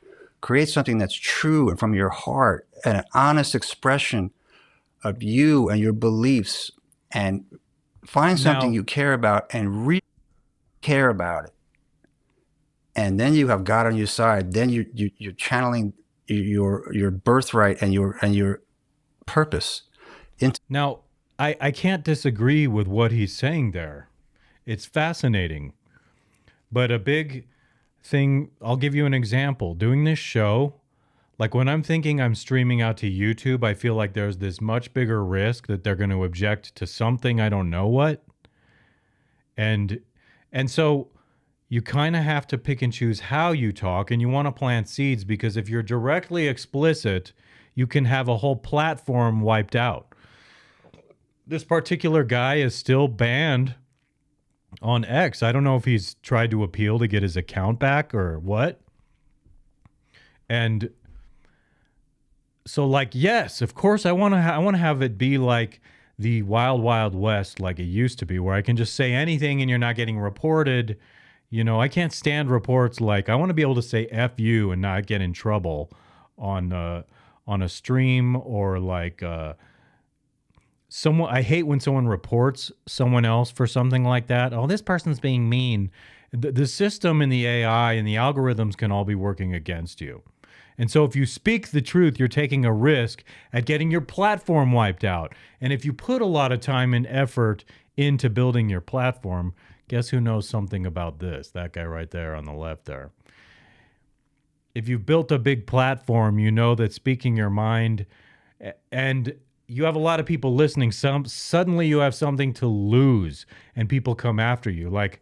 Create something that's true and from your heart and an honest expression of you and your beliefs, and find something you care about and really care about it. And then you have God on your side. Then you're channeling your birthright and your purpose into. Now, I can't disagree with what he's saying there. It's fascinating. But a big thing, I'll give you an example. Doing this show, like when I'm thinking I'm streaming out to YouTube, I feel like there's this much bigger risk that they're going to object to something I don't know what. And so you kind of have to pick and choose how you talk, and you want to plant seeds, because if you're directly explicit, you can have a whole platform wiped out. This particular guy is still banned on X. I don't know if he's tried to appeal to get his account back or what. And so, like, yes, of course, I want to have it be like the wild, wild west, like it used to be, where I can just say anything and you're not getting reported. You know, I can't stand reports. Like, I want to be able to say F you and not get in trouble on a stream, or like someone. I hate when someone reports someone else for something like that. Oh, this person's being mean. The system and the AI and the algorithms can all be working against you. And so if you speak the truth, you're taking a risk at getting your platform wiped out. And if you put a lot of time and effort into building your platform, guess who knows something about this? That guy right there on the left there. If you've built a big platform, you know that speaking your mind, and you have a lot of people listening, suddenly you have something to lose and people come after you. Like,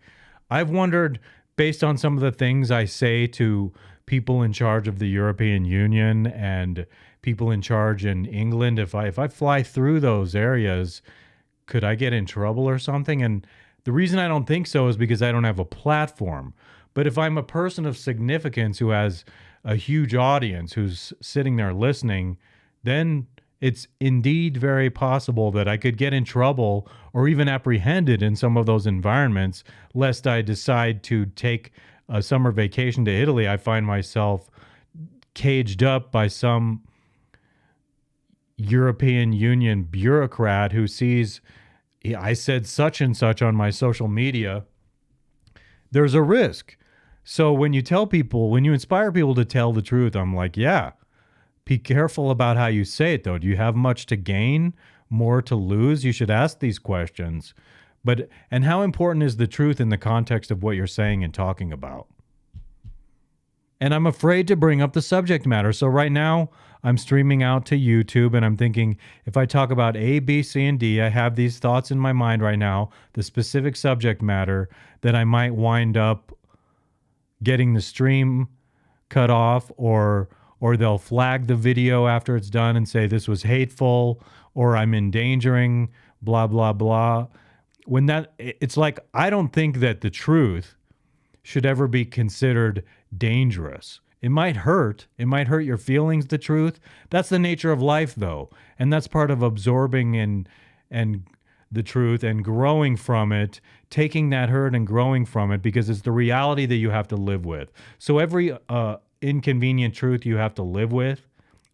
I've wondered, based on some of the things I say to people in charge of the European Union and people in charge in England, if I fly through those areas, could I get in trouble or something? And the reason I don't think so is because I don't have a platform. But if I'm a person of significance who has a huge audience who's sitting there listening, then it's indeed very possible that I could get in trouble or even apprehended in some of those environments, lest I decide to take a summer vacation to Italy. I find myself caged up by some European Union bureaucrat who sees I said such and such on my social media. There's a risk. So when you inspire people to tell the truth, I'm like, yeah, be careful about how you say it, though. Do you have much to gain, more to lose? You should ask these questions. And how important is the truth in the context of what you're saying and talking about? And I'm afraid to bring up the subject matter. So right now, I'm streaming out to YouTube, and I'm thinking, if I talk about A, B, C, and D, I have these thoughts in my mind right now, the specific subject matter, that I might wind up getting the stream cut off, or they'll flag the video after it's done and say this was hateful, or I'm endangering, blah, blah, blah. It's like, I don't think that the truth should ever be considered dangerous. It might hurt. It might hurt your feelings, the truth. That's the nature of life, though. And that's part of absorbing and the truth and growing from it, taking that hurt and growing from it, because it's the reality that you have to live with. So every inconvenient truth you have to live with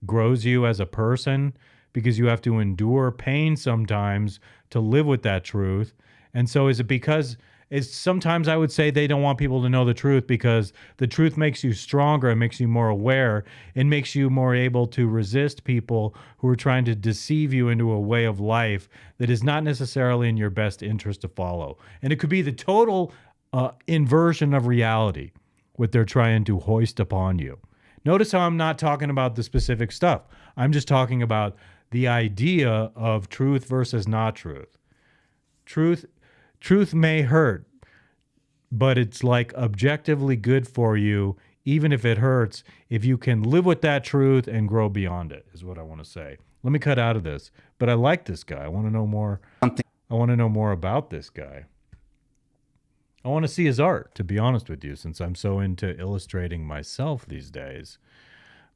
grows you as a person, because you have to endure pain sometimes to live with that truth. And so is it because sometimes I would say they don't want people to know the truth because the truth makes you stronger, it makes you more aware, it makes you more able to resist people who are trying to deceive you into a way of life that is not necessarily in your best interest to follow. And it could be the total inversion of reality, what they're trying to hoist upon you. Notice how I'm not talking about the specific stuff. I'm just talking about the idea of truth versus not truth. Truth may hurt, but it's like objectively good for you, even if it hurts, if you can live with that truth and grow beyond it, is what I want to say. Let me cut out of this. But I like this guy. I want to know more I want to know more about this guy. I want to see his art, to be honest with you, since I'm so into illustrating myself these days.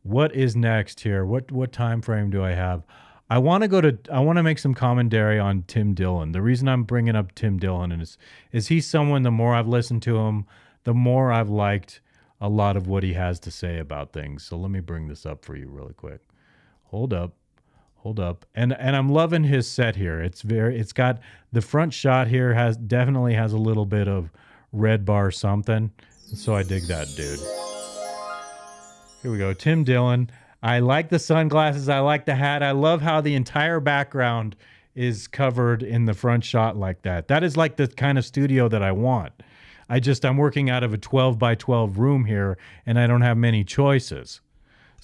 What is next here? What time frame do I have? I want to make some commentary on Tim Dillon. The reason I'm bringing up Tim Dillon is he's someone, the more I've listened to him, the more I've liked a lot of what he has to say about things. So let me bring this up for you really quick. Hold up. And I'm loving his set here. It's got the front shot here definitely has a little bit of red bar something. So I dig that, dude. Here we go. Tim Dillon. I like the sunglasses. I like the hat. I love how the entire background is covered in the front shot like that. That is like the kind of studio that I want. I'm working out of a 12 by 12 room here, and I don't have many choices.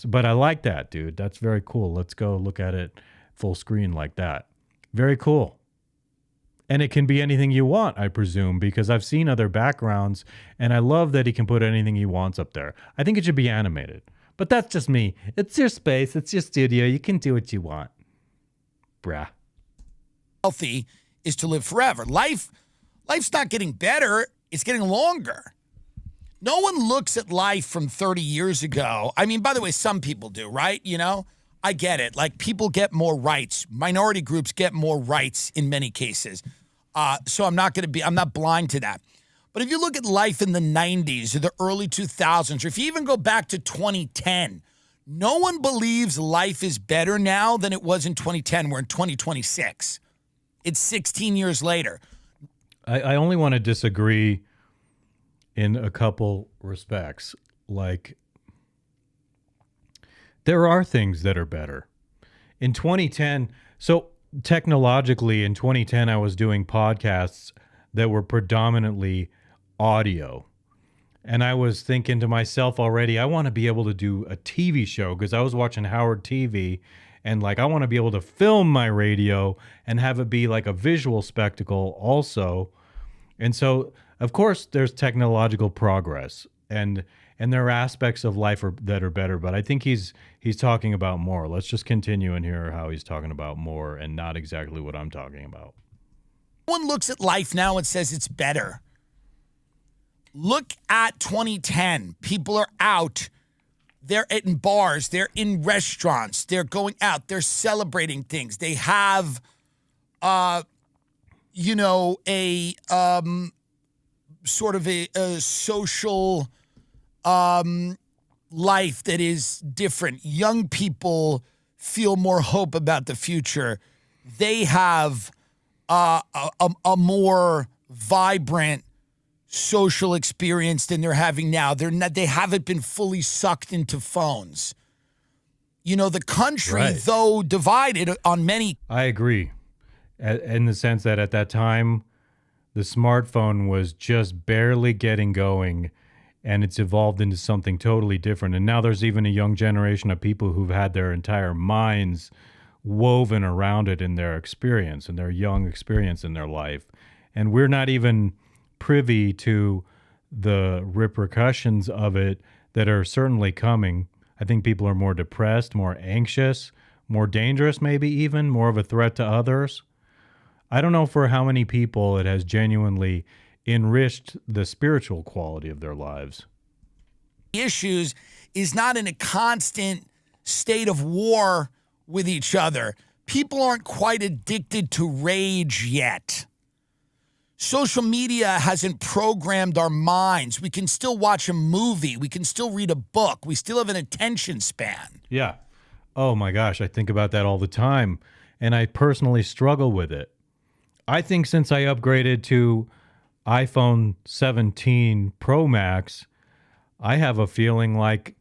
But I like that, dude. That's very cool. Let's go look at it full screen like that. Very cool. And it can be anything you want, I presume, because I've seen other backgrounds, and I love that he can put anything he wants up there. I think it should be animated. But that's just me. It's your space. It's your studio. You can do what you want. Brah. Healthy is to live forever. Life's not getting better. It's getting longer. No one looks at life from 30 years ago. I mean, by the way, some people do, right? You know, I get it. Like, people get more rights. Minority groups get more rights in many cases. So I'm not blind to that. But if you look at life in the 90s or the early 2000s, or if you even go back to 2010, no one believes life is better now than it was in 2010. We're in 2026. It's 16 years later. I only want to disagree in a couple respects. Like, there are things that are better. In 2010, so technologically in 2010, I was doing podcasts that were predominantly audio. And I was thinking to myself already, I want to be able to do a TV show, because I was watching Howard TV, and like, I want to be able to film my radio and have it be like a visual spectacle also. And so, of course, there's technological progress, and there are aspects of life that are better, but I think he's talking about more. Let's just continue and hear how he's talking about more and not exactly what I'm talking about. One looks at life now and says it's better. Look at 2010. People are out. They're in bars. They're in restaurants. They're going out. They're celebrating things. They have, sort of a social life that is different. Young people feel more hope about the future. They have a more vibrant social experience than they're having now. They haven't been fully sucked into phones. You know, the country, right, though divided on many. I agree. In the sense that at that time, the smartphone was just barely getting going, and it's evolved into something totally different. And now there's even a young generation of people who've had their entire minds woven around it in their experience and their young experience in their life. And we're not even privy to the repercussions of it that are certainly coming. I think people are more depressed, more anxious, more dangerous, maybe even more of a threat to others. I don't know for how many people it has genuinely enriched the spiritual quality of their lives. Issues is not in a constant state of war with each other. People aren't quite addicted to rage yet. Social media hasn't programmed our minds. We can still watch a movie. We can still read a book. We still have an attention span. Yeah. Oh my gosh, I think about that all the time, and I personally struggle with it. I think since I upgraded to iPhone 17 Pro Max, I have a feeling like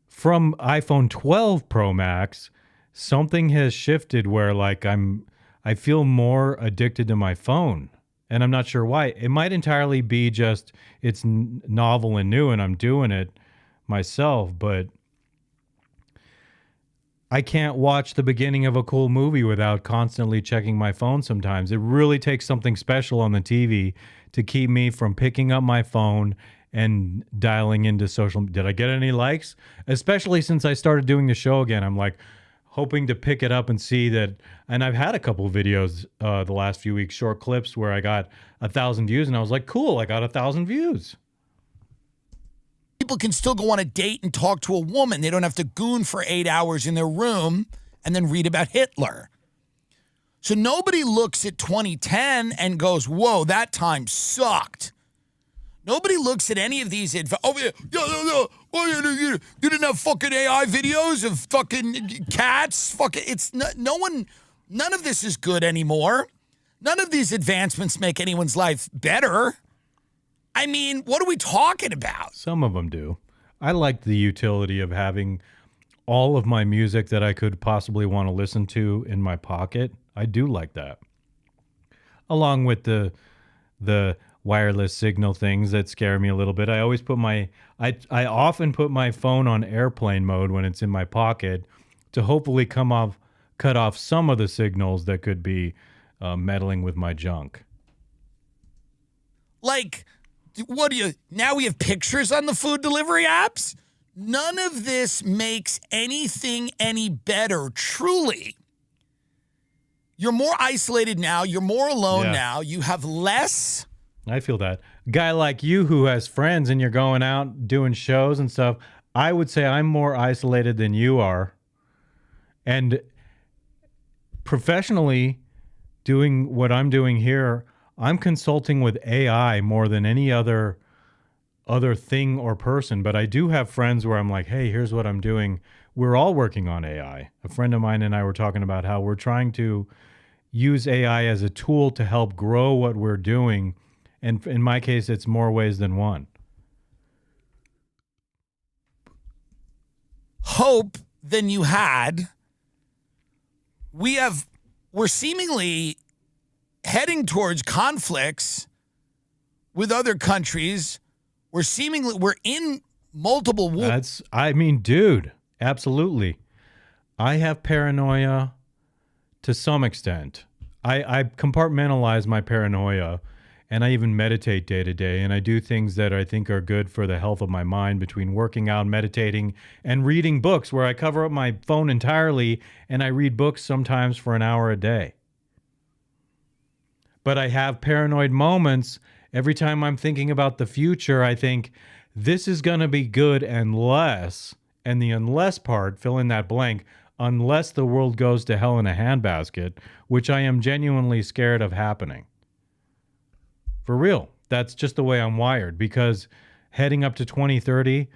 from iPhone 12 Pro Max, something has shifted where like I feel more addicted to my phone. And I'm not sure why. It might entirely be just it's novel and new and I'm doing it myself, but I can't watch the beginning of a cool movie without constantly checking my phone sometimes. It really takes something special on the TV to keep me from picking up my phone and dialing into social. Did I get any likes? Especially since I started doing the show again. I'm like, hoping to pick it up and see that. And I've had a couple videos the last few weeks, short clips where I got 1,000 views, and I was like, cool, I got 1,000 views. People can still go on a date and talk to a woman. They don't have to goon for 8 hours in their room and then read about Hitler. So nobody looks at 2010 and goes, whoa, that time sucked. Nobody looks at any of these. You didn't have fucking AI videos of fucking cats. None of this is good anymore. None of these advancements make anyone's life better. I mean, what are we talking about? Some of them do. I like the utility of having all of my music that I could possibly want to listen to in my pocket. I do like that. Along with the wireless signal things that scare me a little bit. I always put I often put my phone on airplane mode when it's in my pocket to hopefully cut off some of the signals that could be meddling with my junk. Like, now we have pictures on the food delivery apps? None of this makes anything any better, truly. You're more isolated now. You're more alone now. You have less. I feel that. A guy like you who has friends and you're going out doing shows and stuff, I would say I'm more isolated than you are. And professionally, doing what I'm doing here, I'm consulting with AI more than any other thing or person. But I do have friends where I'm like, hey, here's what I'm doing. We're all working on AI. A friend of mine and I were talking about how we're trying to use AI as a tool to help grow what we're doing. And in my case, it's more ways than one. Hope than you had. We're seemingly heading towards conflicts with other countries. We're in multiple wars. Dude, absolutely. I have paranoia to some extent. I compartmentalize my paranoia, and I even meditate day to day, and I do things that I think are good for the health of my mind between working out, meditating, and reading books, where I cover up my phone entirely, and I read books sometimes for an hour a day. But I have paranoid moments. Every time I'm thinking about the future, I think this is going to be good unless, and the unless part, fill in that blank, unless the world goes to hell in a handbasket, which I am genuinely scared of happening. For real. That's just the way I'm wired, because heading up to 2030,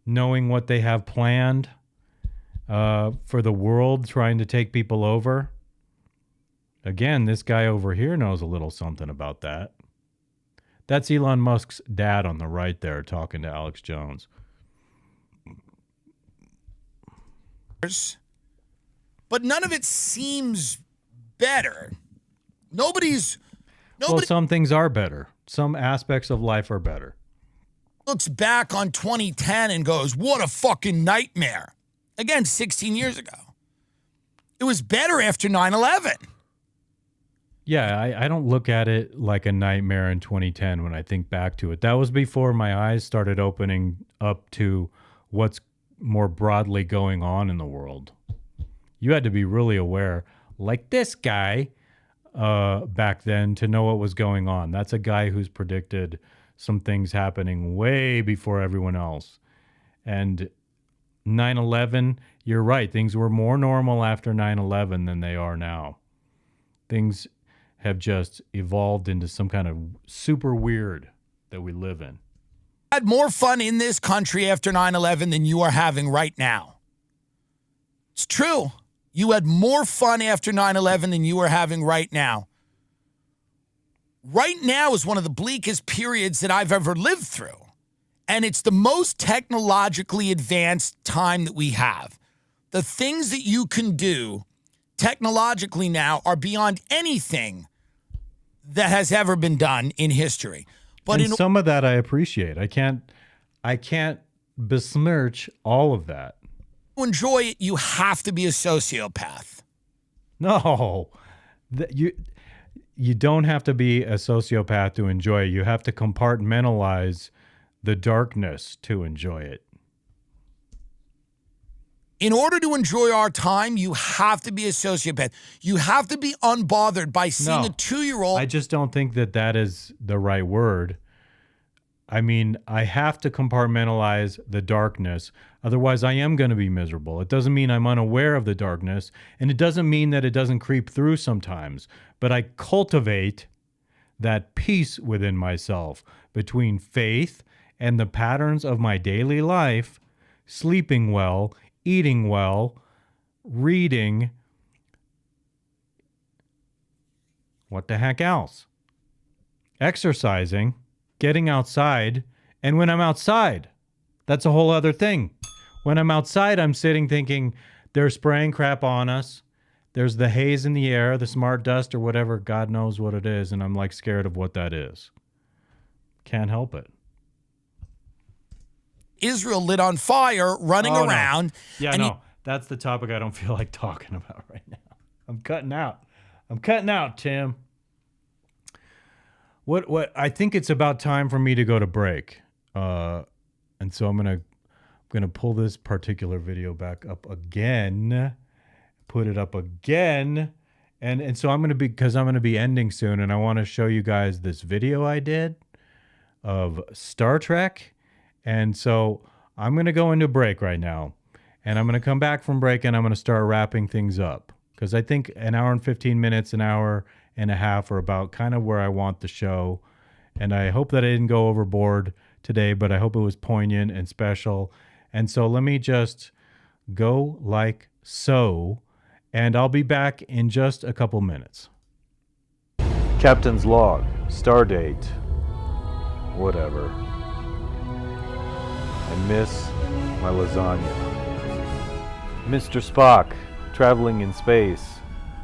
knowing what they have planned for the world, trying to take people over. Again, this guy over here knows a little something about that. That's Elon Musk's dad on the right there talking to Alex Jones. But none of it seems better. Nobody Well, some things are better. Some aspects of life are better. Looks back on 2010 and goes, what a fucking nightmare. Again, 16 years ago. It was better after 9/11. Yeah, I don't look at it like a nightmare in 2010 when I think back to it. That was before my eyes started opening up to what's more broadly going on in the world. You had to be really aware, like this guy back then, to know what was going on. That's a guy who's predicted some things happening way before everyone else. And 9/11, you're right. Things were more normal after 9/11 than they are now. Things have just evolved into some kind of super weird that we live in. Had more fun in this country after 9/11 than you are having right now. It's true. You had more fun after 9/11 than you are having right now. Right now is one of the bleakest periods that I've ever lived through. And it's the most technologically advanced time that we have. The things that you can do technologically now are beyond anything that has ever been done in history. But and some of that I appreciate. I can't besmirch all of that. To enjoy it, you have to be a sociopath. No, you don't have to be a sociopath to enjoy it. You have to compartmentalize the darkness to enjoy it. In order to enjoy our time, you have to be a sociopath. You have to be unbothered by seeing a 2-year-old. I just don't think that is the right word. I mean, I have to compartmentalize the darkness. Otherwise, I am going to be miserable. It doesn't mean I'm unaware of the darkness, and it doesn't mean that it doesn't creep through sometimes. But I cultivate that peace within myself between faith and the patterns of my daily life, sleeping well, eating well, reading. What the heck else? Exercising, getting outside. And when I'm outside, that's a whole other thing. When I'm outside, I'm sitting thinking they're spraying crap on us. There's the haze in the air, the smart dust or whatever, God knows what it is. And I'm like scared of what that is. Can't help it. Israel lit on fire, running around. No. Yeah, no. That's the topic I don't feel like talking about right now. I'm cutting out, Tim. What I think it's about time for me to go to break. And so I'm gonna pull this particular video back up again, put it up again. And so I'm gonna be ending soon, and I want to show you guys this video I did of Star Trek. And so I'm going to go into break right now, and I'm going to come back from break, and I'm going to start wrapping things up, because I think an hour and 15 minutes, an hour and a half are about kind of where I want the show. And I hope that I didn't go overboard today, but I hope it was poignant and special. And so let me just go like so, and I'll be back in just a couple minutes. Captain's log, stardate, whatever. I miss my lasagna. Mr. Spock, traveling in space.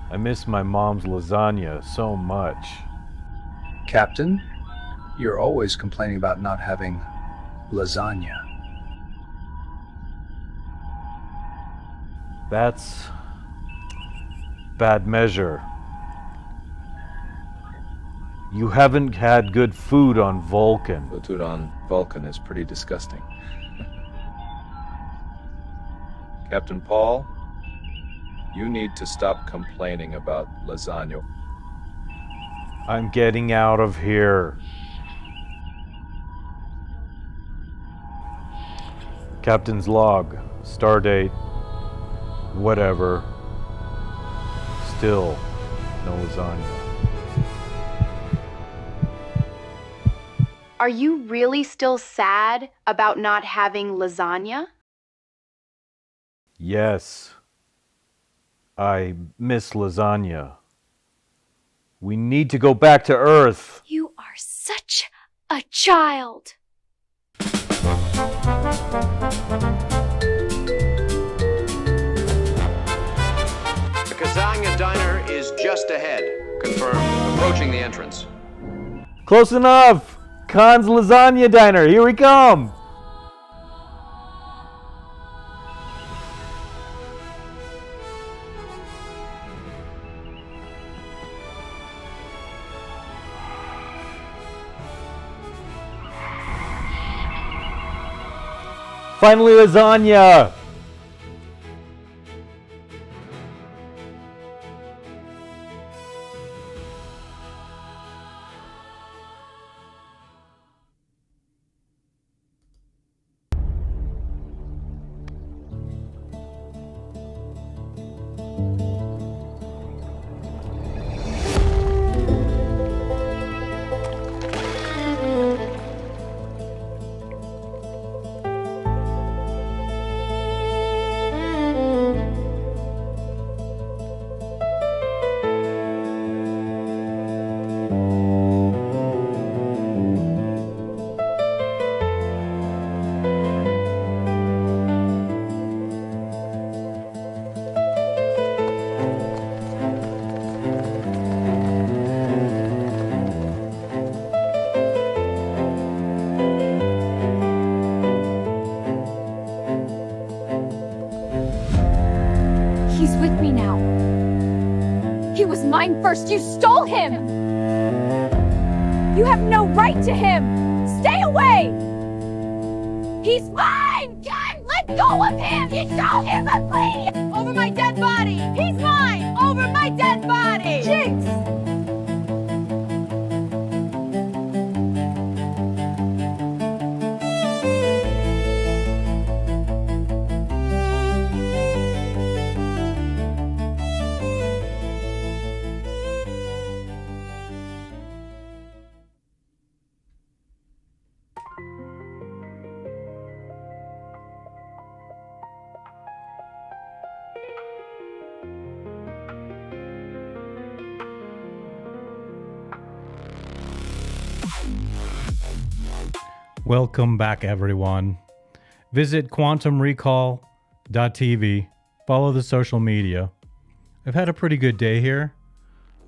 I miss my mom's lasagna so much. Captain, you're always complaining about not having lasagna. That's bad measure. You haven't had good food on Vulcan. The food on Vulcan is pretty disgusting. Captain Paul, you need to stop complaining about lasagna. I'm getting out of here. Captain's log, stardate, whatever. Still no lasagna. Are you really still sad about not having lasagna? Yes. I miss lasagna. We need to go back to Earth. You are such a child. The Kazania Diner is just ahead. Confirmed. Approaching the entrance. Close enough! Khan's Lasagna Diner, here we come! Finally, lasagna! He's with me now. He was mine first. You stole him. You have no right to him. Stay away. He's mine. God, let Go with him! You don't hear me, please! Over my dead body! He's mine! Over my dead body! Jinx! Welcome back, everyone. Visit quantumrecall.tv. Follow the social media. I've had a pretty good day here.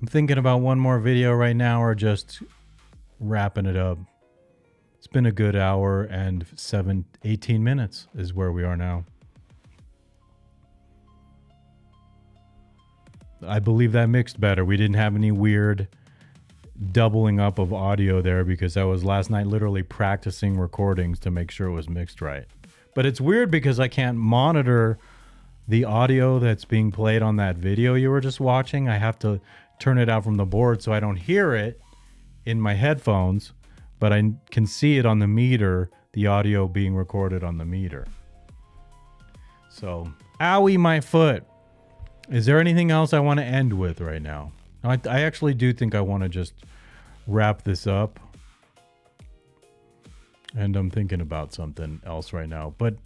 I'm thinking about one more video right now or just wrapping it up. It's been a good hour and 18 minutes is where we are now. I believe that mixed better. We didn't have any weird doubling up of audio there because I was last night literally practicing recordings to make sure it was mixed right. But it's weird because I can't monitor the audio that's being played on that video you were just watching. I have to turn it out from the board so I don't hear it in my headphones, but I can see it on the meter, the audio being recorded on the meter. So, owie, my foot. Is there anything else I want to end with right now? I actually do think I want to just wrap this up. And I'm thinking about something else right now. But,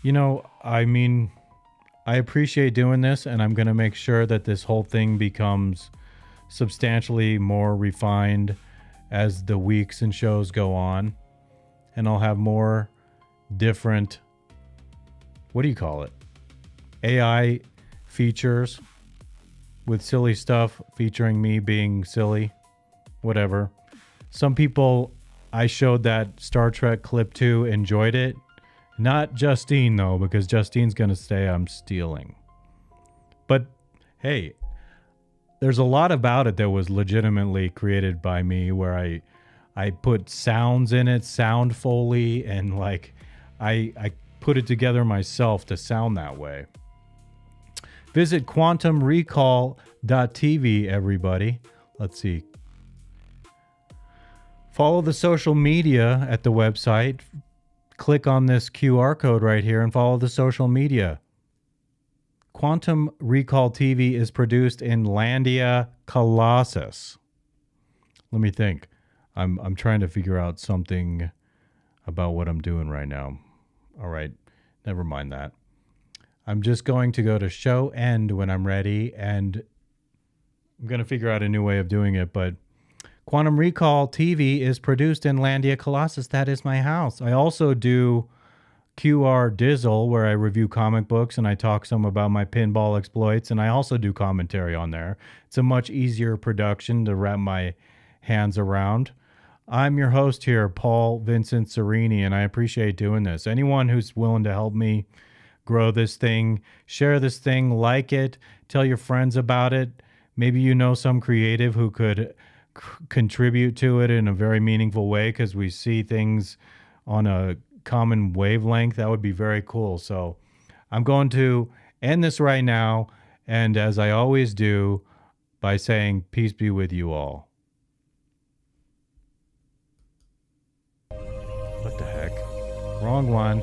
you know, I mean, I appreciate doing this, and I'm going to make sure that this whole thing becomes substantially more refined as the weeks and shows go on. And I'll have more different, what do you call it? AI features with silly stuff featuring me being silly, whatever. Some people I showed that Star Trek clip to enjoyed it. Not Justine though, because Justine's gonna say I'm stealing. But hey, there's a lot about it that was legitimately created by me where I put sounds in it, sound Foley, and like I put it together myself to sound that way. Visit quantumrecall.tv, everybody. Let's see. Follow the social media at the website. Click on this QR code right here and follow the social media. Quantum Recall TV is produced in Landia, Colossus. Let me think. I'm trying to figure out something about what I'm doing right now. All right, never mind that. I'm just going to go to show end when I'm ready, and I'm going to figure out a new way of doing it, but Quantum Recall TV is produced in Landia, Colossus. That is my house. I also do QR Dizzle, where I review comic books and I talk some about my pinball exploits, and I also do commentary on there. It's a much easier production to wrap my hands around. I'm your host here, Paul Vincent Saurini, and I appreciate doing this. Anyone who's willing to help me grow this thing, share this thing, like it, tell your friends about it. Maybe you know some creative who could contribute to it in a very meaningful way because we see things on a common wavelength. That would be very cool. So I'm going to end this right now, and as I always do, by saying peace be with you all. What the heck? Wrong one.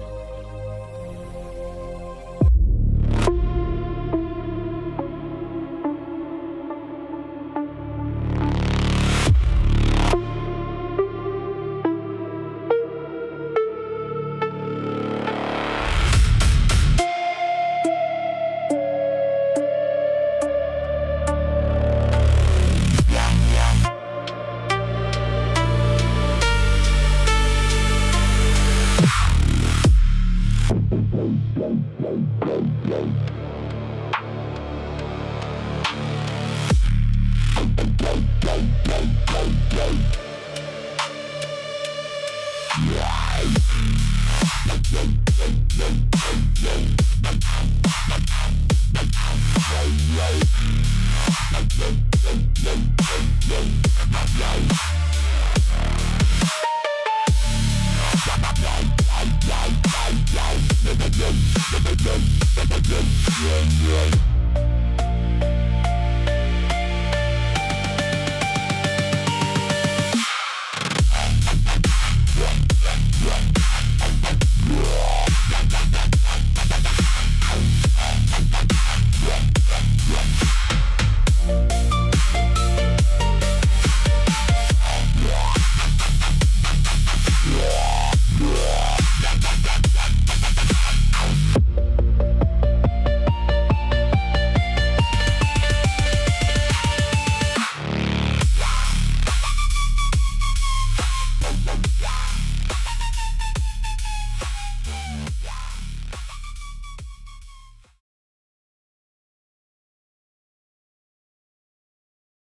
Yeah. Yeah.